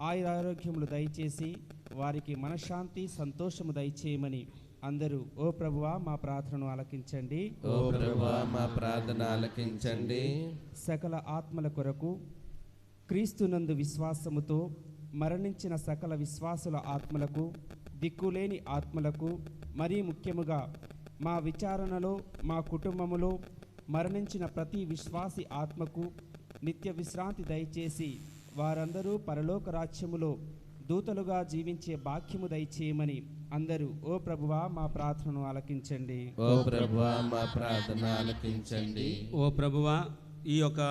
ఆయురారోగ్యములు దయచేసి వారికి మనశ్శాంతి, సంతోషము దయచేయమని అందరూ ఓ ప్రభువా మా ప్రార్థనను ఆలకించండి. ఓ ప్రభువా మా ప్రార్థన ఆలకించండి. సకల ఆత్మల కొరకు, క్రీస్తునందు విశ్వాసముతో మరణించిన సకల విశ్వాసుల ఆత్మలకు, దిక్కులేని ఆత్మలకు, మరీ ముఖ్యముగా మా విచారణలో, మా కుటుంబములో మరణించిన ప్రతి విశ్వాసి ఆత్మకు నిత్య విశ్రాంతి దయచేసి వారందరూ పరలోక రాజ్యములో దూతలుగా జీవించే భాగ్యము దయచేయమని అందరూ ఓ ప్రభువా మా ప్రార్థనను ఆలకించండి. ఓ ప్రభువా మా ప్రార్థన ఆలకించండి. ఓ ప్రభువా ఈ యొక్క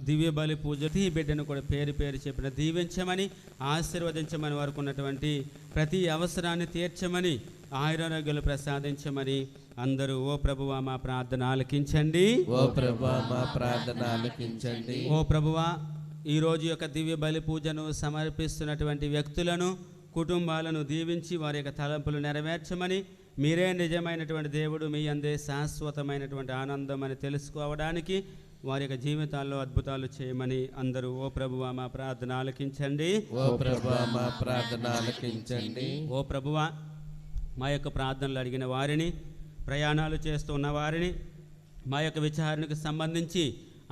దివ్య బలి పూజ ఈ బిడ్డను కూడా పేరు పేరు చెప్పిన దీవించమని, ఆశీర్వదించమని, వారికి ఉన్నటువంటి ప్రతి అవసరాన్ని తీర్చమని, ఆయురారోగ్యాలు ప్రసాదించమని అందరూ ఓ ప్రభువా మా ప్రార్థన ఆలకించండి. ఓ ప్రభువా మా ప్రార్థన ఆలకించండి. ఓ ప్రభువా, ఈరోజు యొక్క దివ్య బలి పూజను సమర్పిస్తున్నటువంటి వ్యక్తులను, కుటుంబాలను దీవించి వారి యొక్క తలంపులు నెరవేర్చమని, మీరే నిజమైనటువంటి దేవుడు, మీ అందే శాశ్వతమైనటువంటి ఆనందం అని తెలుసుకోవడానికి వారి యొక్క జీవితాల్లో అద్భుతాలు చేయమని అందరూ ఓ ప్రభువా మా ప్రార్థన ఆలకించండి. ఓ ప్రభువా మా ప్రార్థన ఆలకించండి. ఓ ప్రభువా, మా యొక్క ప్రార్థనలు అడిగిన వారిని, ప్రయాణాలు చేస్తున్న వారిని, మా యొక్క విచారణకు సంబంధించి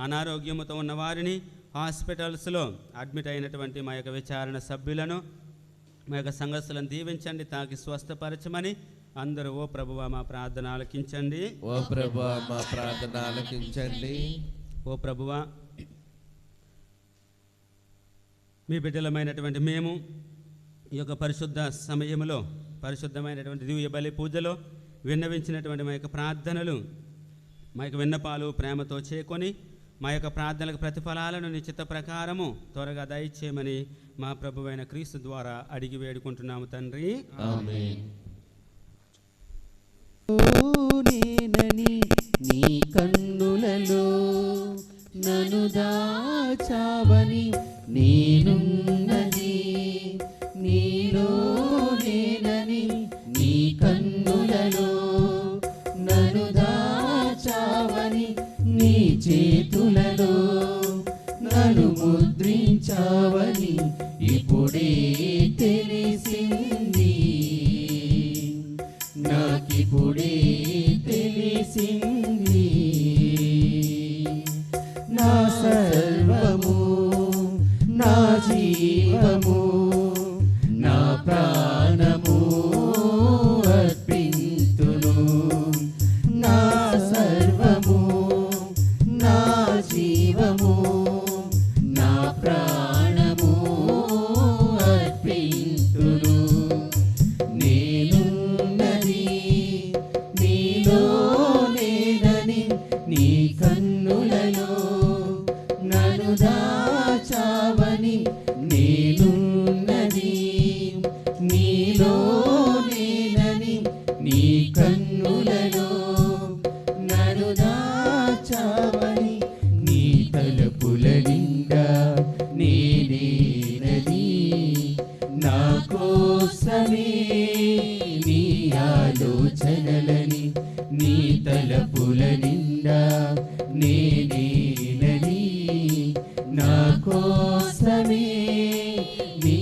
అనారోగ్యముతో ఉన్న వారిని, హాస్పిటల్స్లో అడ్మిట్ అయినటువంటి మా యొక్క విచారణ సభ్యులను, మా యొక్క సంఘస్థులను దీవించండి, తాకి స్వస్థపరచమని అందరూ ఓ ప్రభువా మా ప్రార్థన ఆలకించండి. ఓ ప్రభువా మా ప్రార్థన ఆలకించండి. ఓ ప్రభువా, మీ బిడ్డలమైనటువంటి మేము ఈ యొక్క పరిశుద్ధ సమయంలో, పరిశుద్ధమైనటువంటి దివ్య బలి పూజలో విన్నవించినటువంటి మా యొక్క ప్రార్థనలు, మా యొక్క విన్నపాలు ప్రేమతో చేకొని మా యొక్క ప్రార్థనలకు ప్రతిఫలాలను నిశ్చిత ప్రకారము త్వరగా దయచేయమని మా ప్రభువైన క్రీస్తు ద్వారా అడిగి వేడుకుంటున్నాము తండ్రి. ఆమేన్. నేనని నీ కన్నులలో నన్ను దాచావని నేనున్నది, నీలో నేనని నీ కన్నులలో నన్ను దాచావని, నీ చేతులలో నన్ను ముద్రించావని ఇప్పుడే తెలిసింది, నాకిప్పుడే తెలిసింది. నా సర్వము, నా జీవము, నా ప్రాణము అర్పింతును. నా సర్వము, నా జీవము, నా ప్రాణము అర్పింతును. నేనున్నది నీలో నేనని నీ కన్నులలో నన్ను దాచావని, నేనున్నది నీలో నేనని నీ కన్నులలో నన్ను దాచావని, నీ తలపుల నిండా నేనేనని, నా కోసమే నీ ఆలోచనలని, నీ తలపుల నిండా నేనేనని, నా కోసమే నీ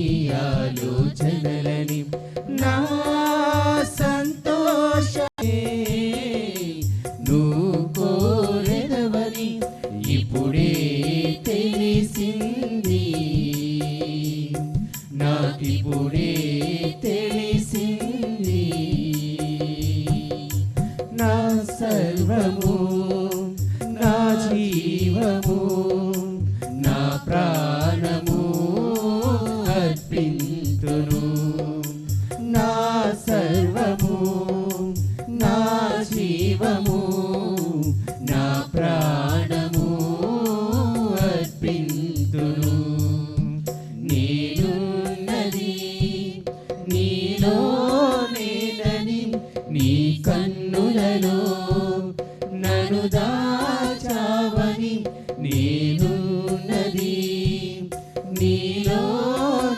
ఆలోచనలని, నా సంతోషమే నువ్వు కోరెదవని ఇప్పుడే తెలిసింది, నాకిప్పుడే తెలిసింది. నా సర్వము, నా జీవము, నా ప్రాణము అర్పింతును. నా సర్వము, నా జీవము, నా ప్రాణము అర్పింతును. నేనున్నది నీలో నేనని నీ కన్నులలో నన్ను దాచావని, నేనున్నది నీలో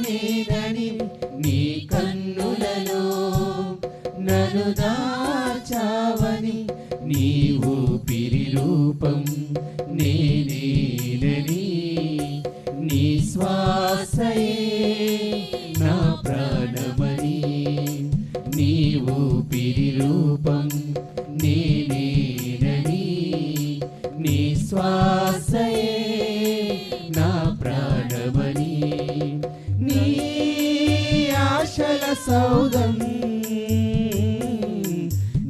నేనని నీ కన్నులలో నన్ను దాచావని, నీ ఊపిరి రూపం నేనేనని, నీ శ్వాసయే నా ప్రాణమని, నీ ఊపిరి రూపం నేనేనని, నీ శ్వాసయే నా ప్రాణమని, నీ ఆశల సౌధం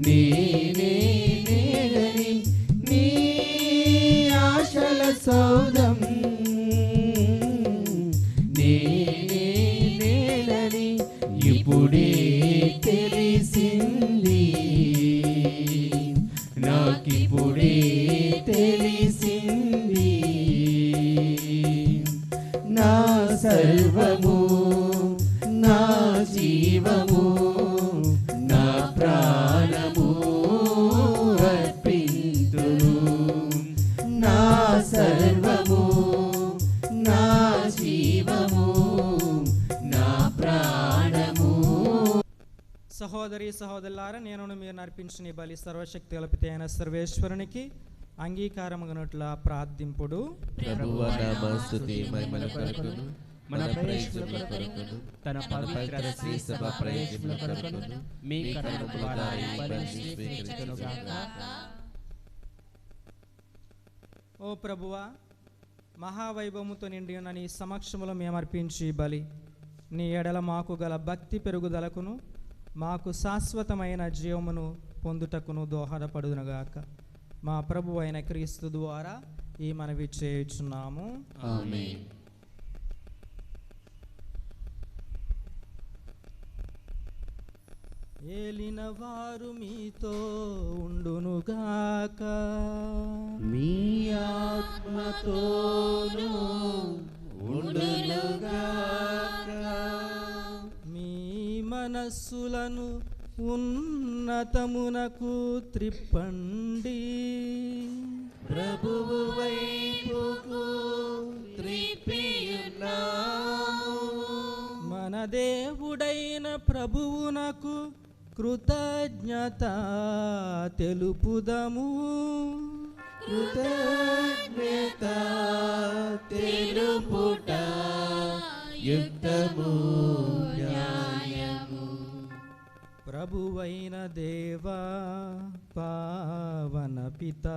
నేనేనని, నీ ఆశల సౌధం నేనేనని ఇప్పుడే తెలిసింది, నాకిప్పుడే తెలిసింది. సహోదరి సహోదరులారా, నేను మీరు నర్పించిన ఈ బలి సర్వశక్తి కల్పిత అయిన సర్వేశ్వరునికి అంగీకారముగనట్ల ప్రార్థింపుడు. ప్రభువా నామ స్తుతి మహిమల కొరకును మన ప్రయోజనముల కొరకును తన పవిత్ర శ్రీ సభ ప్రయోజనముల కొరకును మీ కరుణ ద్వారా ఈ బలిని స్వీకరించునుగాక. ఓ ప్రభువా, మహావైభవముతో నిండి ఉన్న నీ సమక్షములో మేము అర్పించి బలి నీ ఎడల మాకు గల భక్తి పెరుగుదలకును మాకు శాశ్వతమైన జీవమును పొందుటకును దోహదపడునుగాక. మా ప్రభు అయిన క్రీస్తు ద్వారా ఈ మనవి చేయుచున్నాము. ఆమేన్. ఏలిన వారు మీతో ఉండునుగాక. మీ ఆత్మతోను ఉండునుగాక. మీ మనస్సులను ఉన్నతమునకు త్రిప్పండి. ప్రభువు వైపుకు త్రిప్పియున్నాము. మన దేవుడైన ప్రభువునకు కృతజ్ఞత తెలుపుదము. కృతజ్ఞత తెలుపుట యుక్తము న్యాయము. ప్రభువైన దేవా, పావన పిత,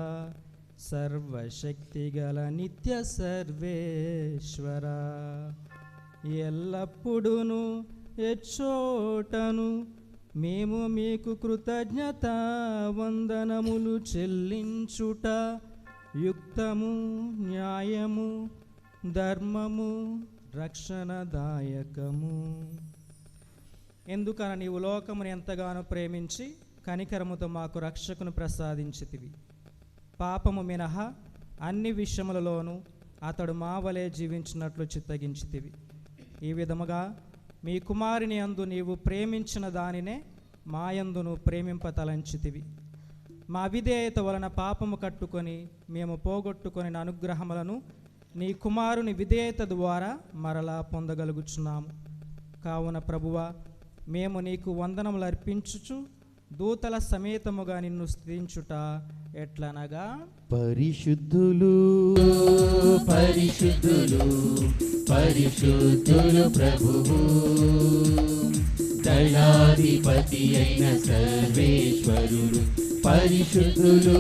సర్వశక్తిగల నిత్య సర్వేశ్వర, ఎల్లప్పుడూను ఎచ్చోటను మేము మీకు కృతజ్ఞత వందనములు చెల్లించుట యుక్తము న్యాయము ధర్మము రక్షణదాయకము. ఎందుకన నీవు లోకమును ఎంతగానో ప్రేమించి కనికరముతో మాకు రక్షకును ప్రసాదించితివి. పాపము మినహా అన్ని విషయములలోనూ అతడు మా వలె జీవించినట్లు చిత్తగించితివి. ఈ విధముగా మీ కుమారుని యందు నీవు ప్రేమించిన దానినే మాయందును ప్రేమింపతలంచితివి. మా విధేయత వలన పాపము కట్టుకొని మేము పోగొట్టుకొని అనుగ్రహములను నీ కుమారుని విధేయత ద్వారా మరలా పొందగలుగుచున్నాము. కావున ప్రభువా, మేము నీకు వందనములు అర్పించుచు దూతల సమేతముగా నిన్ను స్తుతించుట ఎట్లనగా, పరిశుద్ధులు పరిశుద్ధులు పరిశుద్ధులు ప్రభువు, దళాధిపతి అయిన సర్వేశ్వరుడు. పరిశుద్ధులు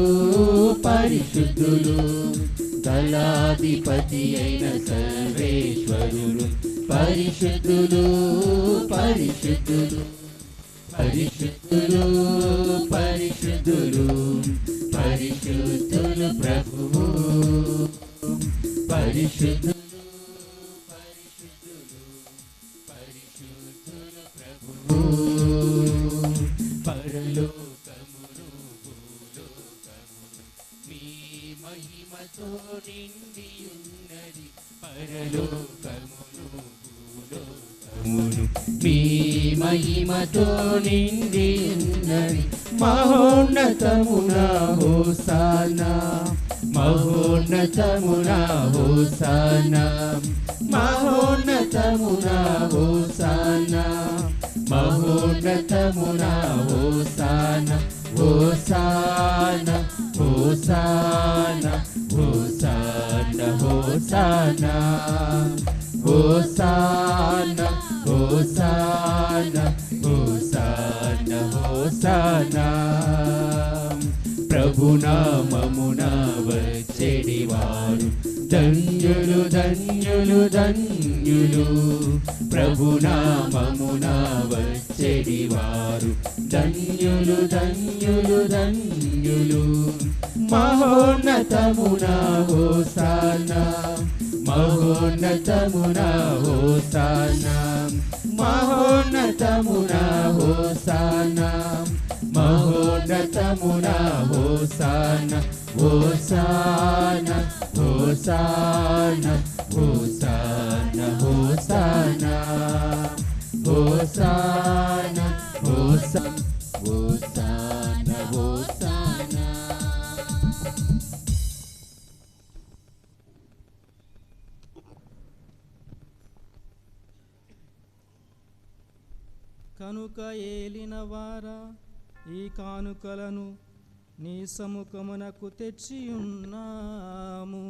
పరిశుద్ధులు దళాధిపతి అయిన సర్వేశ్వరుడు. పరిశుద్ధులు పరిశుద్ధులు పరిశుద్ధులు పరిశుద్ధులు పరిశుద్ధులు ప్రభువు. పరిశుద్ధులు పరిశుద్ధులు పరిశుద్ధులు ప్రభువు. పరలోకమును భూలోకమును మీ మహిమతో నిండి ఉన్నది. పరలోకమును భూలోకమును మీ మహిమతో నిండి ఉన్నది. మహోన్నతమున హోసానా మహోన్నతమున హోసానా మహోన్నతమున హోసానా మహోన్నతమున హోసానా హోసానా హోసానా హోసానా హోసానా హోసానా హోసానా హోసానా హోసానా. ప్రభునామమున వచ్చెడివారు ధన్యులు ధన్యులు ధన్యులు. ప్రభునామమున వచ్చెడివారు ధన్యులు ధన్యులు ధన్యులు. మహోన్నతమున హోసానా మహోన్నతమున హోసానా మహోన్నతమున హోసానా మహోన్నతమున హోసానా హోసానా హోసానా హోసానా హోసానా హోసానా హోసానా హోసానా హోసానా. కనుక ఏలినవారా ఈ కానుకలను నీ సముఖమునకు తెచ్చియున్నాము.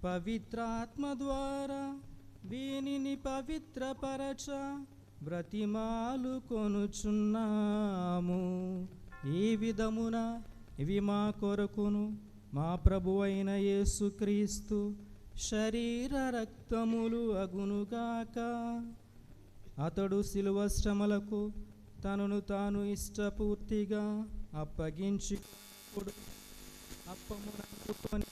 పవిత్రాత్మ ద్వారా వీనిని పవిత్రపరచ బ్రతిమాలు కొనుచున్నాము. ఈ విధమున ఇవి మా కొరకును మా ప్రభువైన యేసుక్రీస్తు శరీర రక్తములు అగునుగాక. అతడు శిలువ శ్రమలకు తనను తాను ఇష్టపూర్తిగా అప్పగించి అప్పమునందుకొని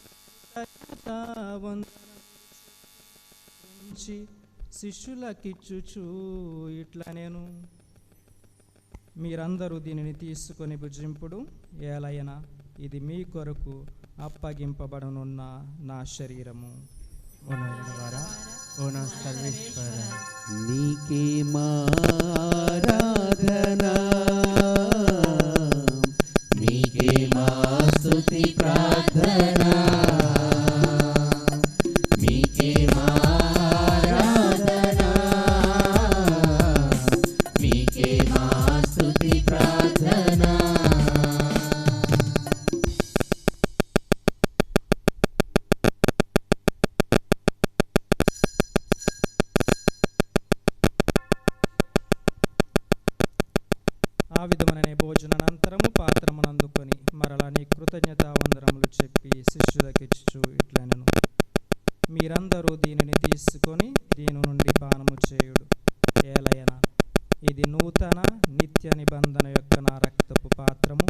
శిష్యులకిచ్చుచు ఇట్లా నేను మీరందరూ దీనిని తీసుకొని భుజింపుడు, ఏలైనా ఇది మీ కొరకు అప్పగింపబడనున్న నా శరీరము. ఓ నా సర్వేశ్వర, నీకే ఆరాధన, నీకే మా స్తుతి ప్రార్థన, నీకే మా ఆరాధన, నీకే మా స్తుతి ప్రార్థన. ఆ విధమనే భోజనానంతరము పాత్రమునందుకొని మరలా నీ కృతజ్ఞతావందనములు చెప్పి శిష్యులకిచ్చు ఇట్లనెను, మీరందరూ దీనిని తీసుకొని దీని నుండి పానము చేయుడు, ఏలయనా ఇది నూతన నిత్య నిబంధన యొక్క నా రక్తపు పాత్రము.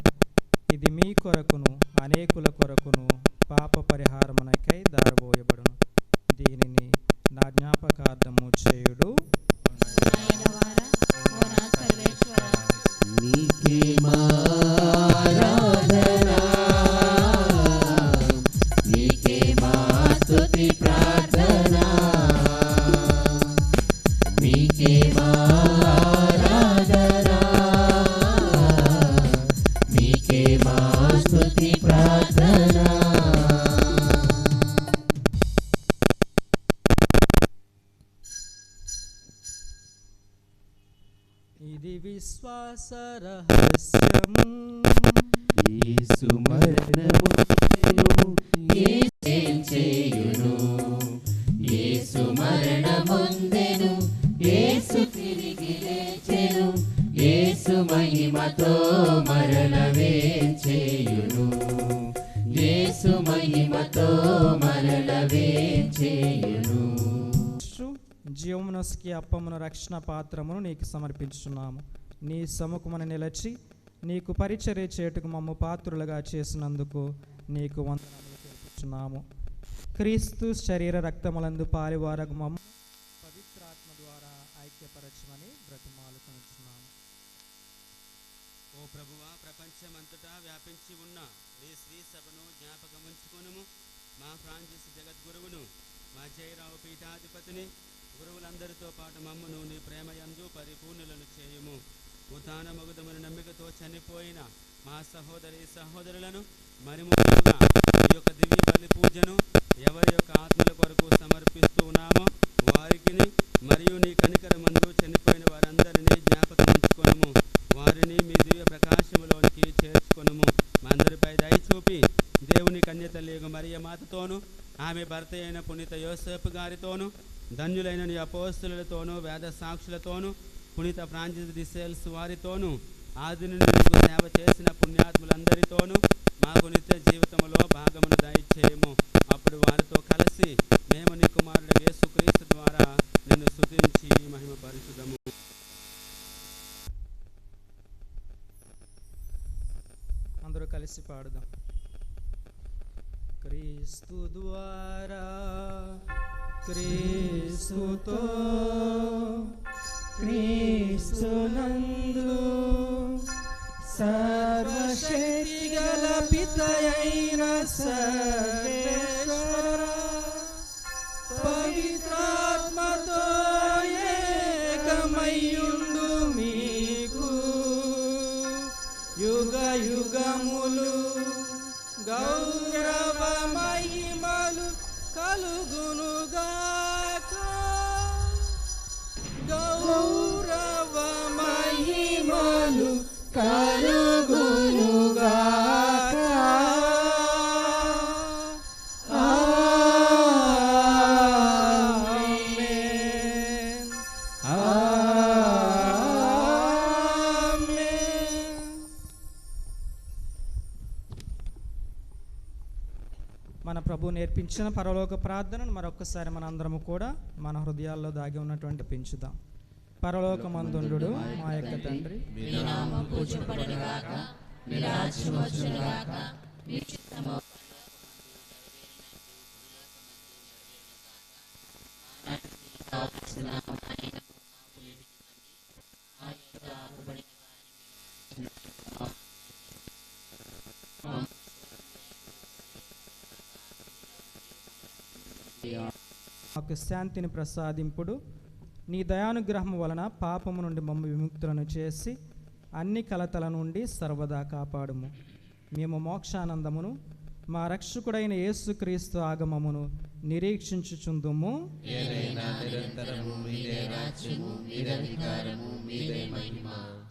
ఇది మీ కొరకును అనేకుల కొరకును పాప పరిహారమునకై దారబోయబడును. దీనిని నా జ్ఞాపకార్థము చేయుడు. నీకే మా ఆరాధన, నీకే మా స్తుతి ప్రార్థన, నీకే మా ఆరాధన, నీకే మా స్తుతి ప్రార్థన. ఇది విశ్వాస రహస్యము, యేసు మరణము యేసు చేయును, యేసు మరణముందెను, యేసు తిరిగి లేచెను, యేసు మహిమతో మరల వేంచేయును, యేసు మహిమతో మరల వేంచేయును. జీవమునొసకి అప్పమును రక్షణ పాత్రమును నీకు సమర్పించుచున్నాము. నీ సముఖమున నిలచి నీకు పరిచర్య చేటుకు మమ్ము పాత్రులుగా చేసినందుకు నీకు వందనములు తెలుపుచున్నాము. క్రీస్తు శరీర రక్తములందు పాలివారకు మమ్ము పవిత్రాత్మ ద్వారా ఐక్యపరచమని బ్రతిమాలుకొనుచున్నాము. ఓ ప్రభువా, ప్రపంచమంతటా వ్యాపించి ఉన్న నీ శ్రీ సభను జ్ఞాపకముంచుకొనుము. మా ఫ్రాన్సిస్ జగద్గురువును, మా జయరావు పీఠాధిపతిని, గురువులందరితో పాటు మమ్మను నీ ప్రేమయందు పరిపూర్ణులను చేయుము. ఉతాన మగుదమున నమ్మికతో చనిపోయిన మా సహోదరి సహోదరులను మరి ముఖ్యంగా ఈ యొక్క దివ్య బలి పూజను ఎవరి యొక్క ఆత్మల కొరకు సమర్పిస్తూ ఉన్నామో వారికి మరియు నీ కనికరమందు చనిపోయిన వారందరినీ జ్ఞాపకం ఉంచుకొనుము. వారిని మీ దివ్య ప్రకాశములోనికి చేర్చుకొనుము. మా అందరిపై దయ చూపి దేవుని కన్యతల్లియగు మరియ మాతతోనూ ఆమె భర్త అయిన పునీత యోసేపు గారితోనూ ధన్యులైన నీ అపోస్తలులతోనూ వేద సాక్షులతోనూ పునీత ఫ్రాన్సిస్ డి సేల్స్ వారితోనూ ఆది నుండి నీకు సేవ చేసిన పుణ్యాత్ములందరితోనూ మాకు నిత్య జీవితంలో భాగమును దయచేయము. అప్పుడు వారితో కలిసి మేము నీ కుమారుడు యేసుక్రీస్తు ద్వారా నిన్ను స్తుతించి మహిమపరచుదము. అందరూ కలిసి పాడుదాం. క్రీస్తు ద్వారా క్రీస్తుతో క్రీస్తునందు సర్వశక్తి గల పితయైన సర్వేశ్వర పవిత్రాత్మతో ఏకమయ్యుండు మీకు యుగ యుగములు గౌరవ మహిమలు కలుగునుగాక. గౌరవ మహిమలు కలుగునుగాక. ఆమేన్. ఆమేన్. మన ప్రభు నేర్పించిన పరలోక ప్రార్థనను మరొకసారి మనందరము కూడా మన హృదయాల్లో దాగి ఉన్నటువంటి పెంచుదాం. పరలోకమందుండు మా యొక్క తండ్రి, మీ నామం పూజింపబడుగాక, మీ రాజ్యం వచ్చుగాక, మీ చిత్తము మాకు శాంతిని ప్రసాదింపుడు. నీ దయానుగ్రహం వలన పాపము నుండి మమ్మ విముక్తులను చేసి అన్ని కలతల నుండి సర్వదా కాపాడుము. మేము మోక్షానందమును మా రక్షకుడైన యేసుక్రీస్తు ఆగమమును నిరీక్షించుచుందుము.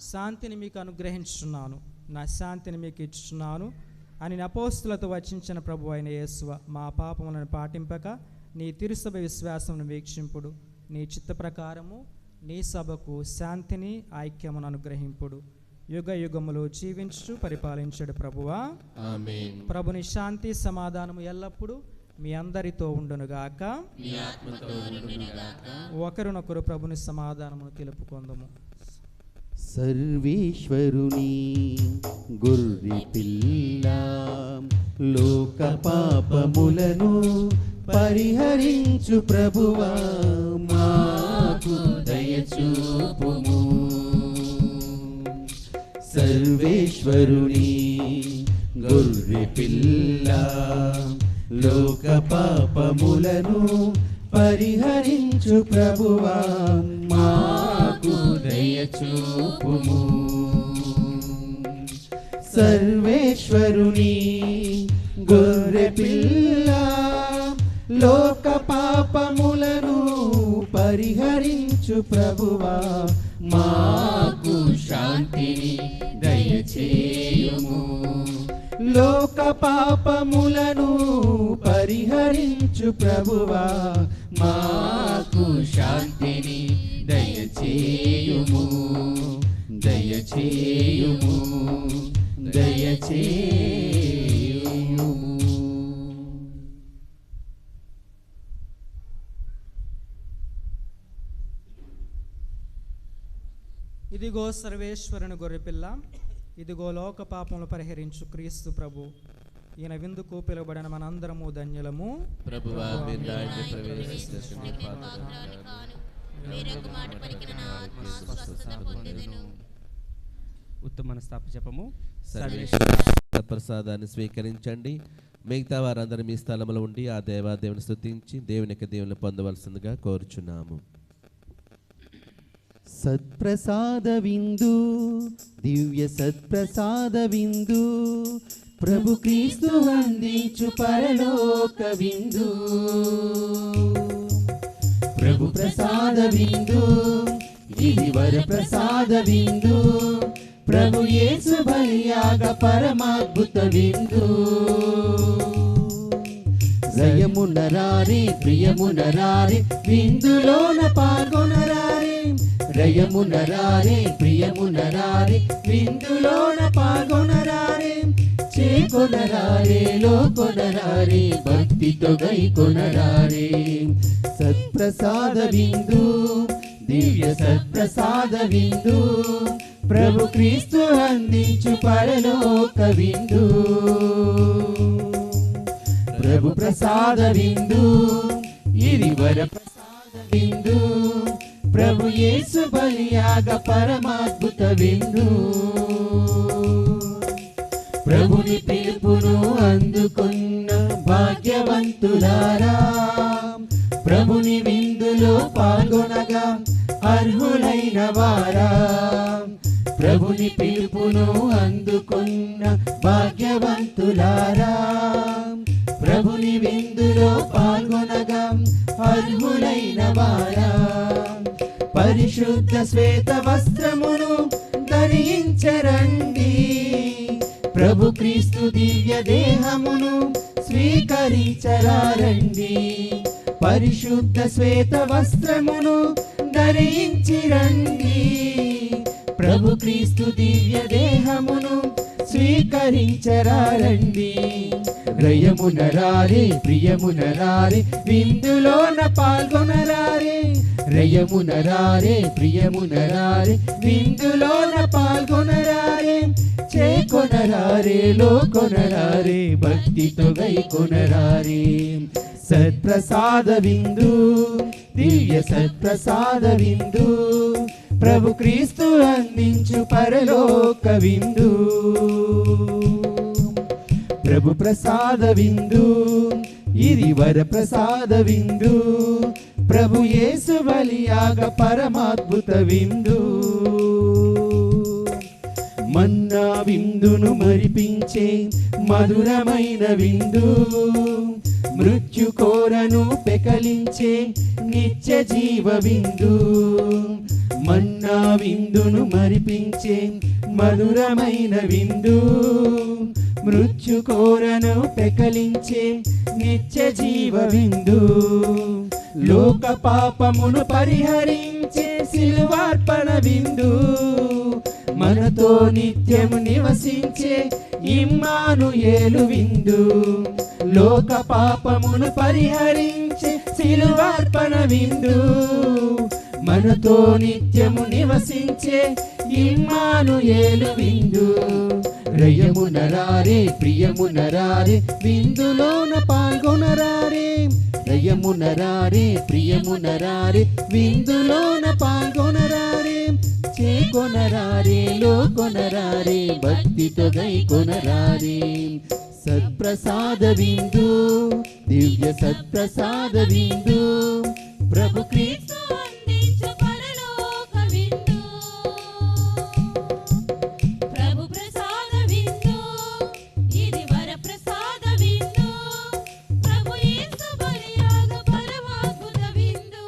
శాంతిని మీకు అనుగ్రహించుచున్నాను, నా శాంతిని మీకు ఇచ్చుచున్నాను అని అపోస్తులతో వచించిన ప్రభు అయిన యేసువ, మా పాపములను పాటింపక నీ తిరుసభ విశ్వాసమును వీక్షింపుడు. నీ చిత్త ప్రకారము నీ సభకు శాంతిని ఐక్యమును అనుగ్రహింపుడు. యుగ యుగములు జీవించు పరిపాలించడు ప్రభువా. ఆమేన్. ప్రభుని శాంతి సమాధానము ఎల్లప్పుడూ మీ అందరితో ఉండునుగాక. ఒకరినొకరు ప్రభుని సమాధానమును తెలుపుకొందుము. సర్వేశ్వరుని గొర్రె పిల్ల, లోక పాపములను పరిహరించు ప్రభువా, మాకు దయచూపుము. సర్వేశ్వరుని గొర్రె పిల్ల, లోక పాపములను పరిహరించు ప్రభువా, మాకు దయచూపుము. సర్వేశ్వరుని గొర్రె పిల్ల, లోక పాపములను పరిహరించు ప్రభువా, మాకు శాంతిని దయచేయుము. లోక పాపములను పరిహరించు ప్రభువా, మాకు శాంతిని దయచేయుము. దయచేయుము, దయచేయుము. ఇదిగో సర్వేశ్వరుని గొర్రెపిల్ల, ఇదిగో లోక పాపములు పరిహరించు క్రీస్తు ప్రభు. ఈయన విందుకు పిలువబడిన మనందరము ధన్యులము. ప్రభువా, మీరు నా ఇంటి ప్రవేశించిన వేరొక మాట పలికిన నా ఆత్మ స్వస్థత పొందెదను. ఉత్తమ మనస్తాప జపము. సర్వేశ్వర ప్రసాదాన్ని స్వీకరించండి. మిగతా వారందరూ మీ స్థలంలో ఉండి ఆ దేవాదేవుని స్తుతించి దేవునికి దేవుని పొందవలసిందిగా కోరుచున్నాము. సత్ప్రసాద విందు, దివ్య సత్ప్రసాద విందు, ప్రభు క్రీస్తు అందించు పరలోక విందు. ప్రభు ప్రసాద విందు, ఇది వర ప్రసాద విందు, ప్రభు యేసు బలియాగ పరమాద్భుత విందు. రయమునరారి ప్రియమునరారి విందులోన పాల్గొనరారి. రయమునరారి ప్రియమునరారి విందులోన పాల్గొనరారి. చేకొనరారే లోకొనరారే భక్తితో గైకొనరారే. సత్ప్రసాద విందు, దివ్య సత్ప్రసాద విందు, ప్రభు క్రీస్తు అందించు పరలోక విందు. ప్రభు ప్రసాద విందు, ఇది వర ప్రసాద విందు, ప్రభు యేసు బలియాగ పరమాద్భుత విందు. ప్రభుని పిలుపును అందుకున్న భాగ్యవంతులారా, ప్రభుని విందులో పాల్గొనగా అర్హులైన వారా. ప్రభుని పిలుపును అందుకున్న భాగ్యవంతులారా, ప్రభుని విందులో పాల్గొనగా అర్హులైన వారా. పరిశుద్ధ శ్వేత వస్త్రమును ధరించరండి. ప్రభు క్రీస్తు దివ్య దేహమును స్వీకరించరారండి. పరిశుద్ధ శ్వేత వస్త్రమును ధరించిరండి. ప్రభు క్రీస్తు దివ్య దేహమును స్వీకరించరారండి. రయమునరారే ప్రియమునరారే విందులోన పాల్గొనరారే. రయమునరారే ప్రియమునరారే విందులోన పాల్గొనరారే. చేకొనరారే లోకొనరారే భక్తితో గైకొనరారే. సత్ప్రసాద విందు దివ్య సత్ప్రసాద విందు ప్రభు క్రీస్తు అందించు పరలోక విందు. ప్రభు ప్రసాద విందు ఇది వర ప్రసాద విందు. ప్రభు యేసు బలియాగ పరమాద్భుత విందు. మన్నా విందును మరిపించే మధురమైన విందు. మృత్యు కోరను పెకలించే నిత్య జీవ విందు. మన్నా విందును మరిపించే మధురమైన విందు. మృత్యు కోరను పెకలించే నిత్య జీవ విందు. లోక పాపమును పరిహరించే సిలువార్పణ విందు. మనతో నిత్యము నివసించే ఇమ్మానుయేలు విందు. లోక పాపమును పరిహరించే సిలువార్పణ విందు. మనతో నిత్యము నివసించే ఇమ్మానుయేలు విందు. రయమునరారే ప్రియమునరారే విందులోన పాల్గొనరారే. రయమునరారే ప్రియమునరారే విందులోన పాల్గొనరారే. చేకొనరారే లోకొనరారే భక్తితో గైకొనరారే. సత్ప్రసాద విందు దివ్య సత్ప్రసాద విందు. ప్రభు క్రీస్తు అందించు పరలోక విందు. ప్రభు ప్రసాద విందు ఇది వర ప్రసాద విందు. ప్రభు యేసు బలియాగ పరమాద్భుత విందు.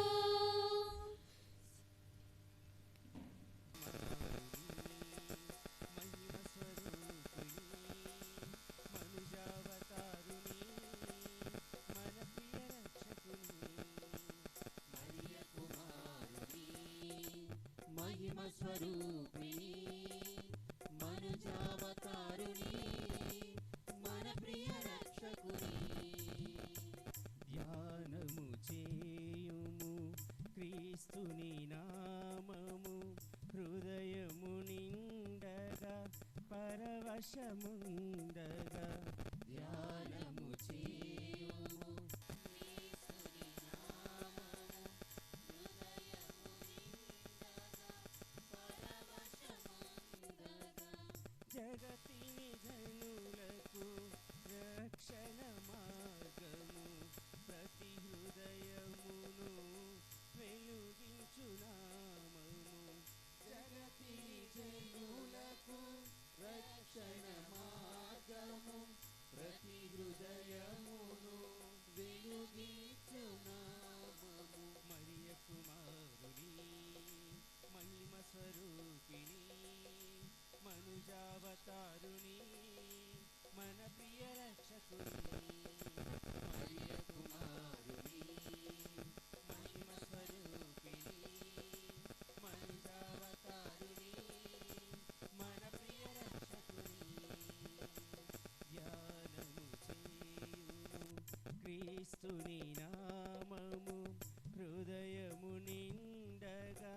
మహిమ స్వరూపిణి మనుజావతారుని మన ప్రియ రక్షకుని. ధ్యానము చేయుము క్రీస్తుని నామము. హృదయము నిండగా పరవశముండగా. ధ్యానము చేయుము క్రీస్తుని నామము. జగతిని జనులకు రక్షణ మార్గము. ప్రతి హృదయమును వెలుగించు నామము. జగతిని జనులకు రక్షణ మార్గము. ప్రతి హృదయమును వెలుగించు నామము. మరియ కుమారుని మహిమ స్వరూపిణి మనుజావతారుని మన ప్రియ రక్షకుని. మరియ కుమారుని మహిమ స్వరూపిణి మనుజావతారుని మన ప్రియ రక్షకుని. ధ్యానము చేయుము క్రీస్తుని నామము. హృదయము నిండగా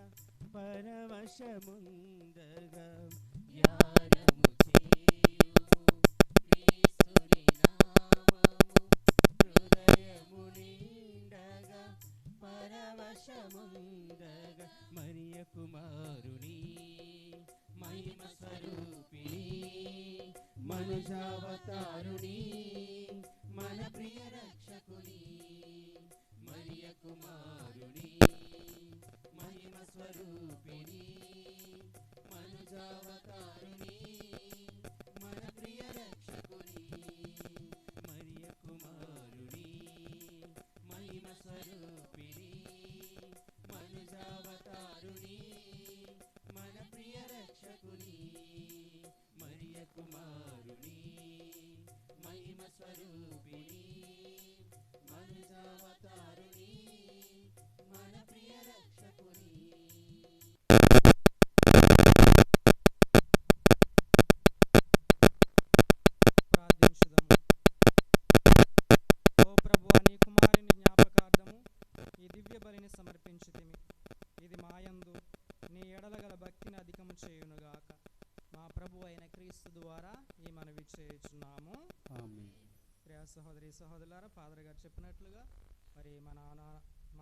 పరవశముండగా. ధ్యానము చేయుము క్రీస్తుని నామము. హృదయము నిండగా పరవశముండగా. మరియ కుమారుని మహిమ స్వరూపిణి మనుజావతారుని మన ప్రియ రక్షకుని. మరియ కుమారుని మహిమ స్వరూపిణి మనుజావతారుని మన ప్రియ రక్షకుని. మరియ కుమారుని మహిమ స్వరూపిణి మనుజావతారుని మన ప్రియ రక్షకుని. క్రీస్తు ద్వారా ఈ మనవి చేయుచున్నాము. ఆమేన్. ప్రియ సహోదరి సహోదరులారా, ఫాదర్ గారు చెప్పినట్లుగా మరి మా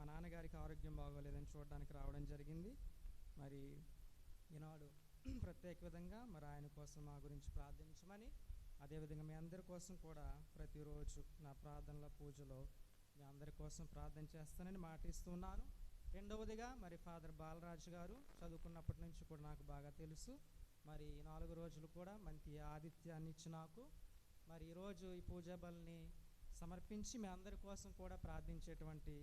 నాన్నగారికి ఆరోగ్యం బాగోలేదని చూడడానికి రావడం జరిగింది. మరి ఈనాడు ప్రత్యేక విధంగా మరి ఆయన కోసం మా గురించి ప్రార్థించమని, అదేవిధంగా మీ అందరి కోసం కూడా ప్రతిరోజు నా ప్రార్థనల పూజలో మీ అందరి కోసం ప్రార్థన చేస్తానని మాటిస్తున్నాను. రెండవదిగా మరి ఫాదర్ బాలరాజు గారు చదువుకున్నప్పటి నుంచి కూడా నాకు బాగా తెలుసు. మరి 4 రోజులు కూడా మంచి ఆతిథ్యాన్ని ఇచ్చి నాకు మరి ఈరోజు ఈ పూజా బలిని సమర్పించి మీ అందరి కోసం కూడా ప్రార్థించేటువంటి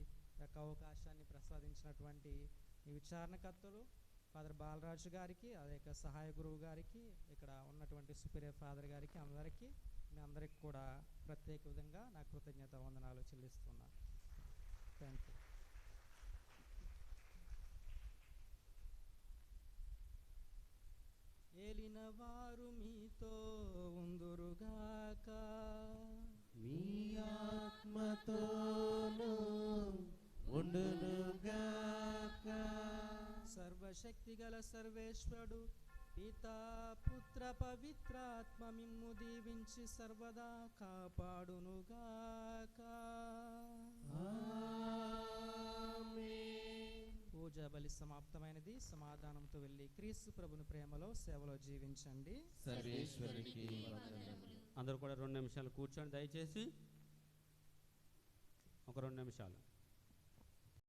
యొక్క అవకాశాన్ని ప్రసాదించినటువంటి ఈ విచారణకర్తలు ఫాదర్ బాలరాజు గారికి, అదే సహాయ గురువు గారికి, ఇక్కడ ఉన్నటువంటి సుపీరియర్ ఫాదర్ గారికి, అందరికీ మీ అందరికి కూడా ప్రత్యేక విధంగా నా కృతజ్ఞత వందనాలు చెల్లిస్తున్నాను. Thank you. ఏలిన వారు మీతో ఉందురుగాక, మీ ఆత్మతోను ఉండునుగాక. సర్వశక్తి గల సర్వేశ్వరుడు పితా పుత్ర పవిత్రాత్మ మిమ్ము దీవించి సర్వదా కాపాడునుగాక. ఆమేన్. పూజా బలి సమాప్తమైనది. సమాధానంతో వెళ్ళి క్రీస్తు ప్రభుని ప్రేమలో సేవలో జీవించండి. సర్వేశ్వరునికి వందనములు. అందరూ కూడా 2 నిమిషాలు కూర్చోండి దయచేసి. ఒక 2 నిమిషాలు.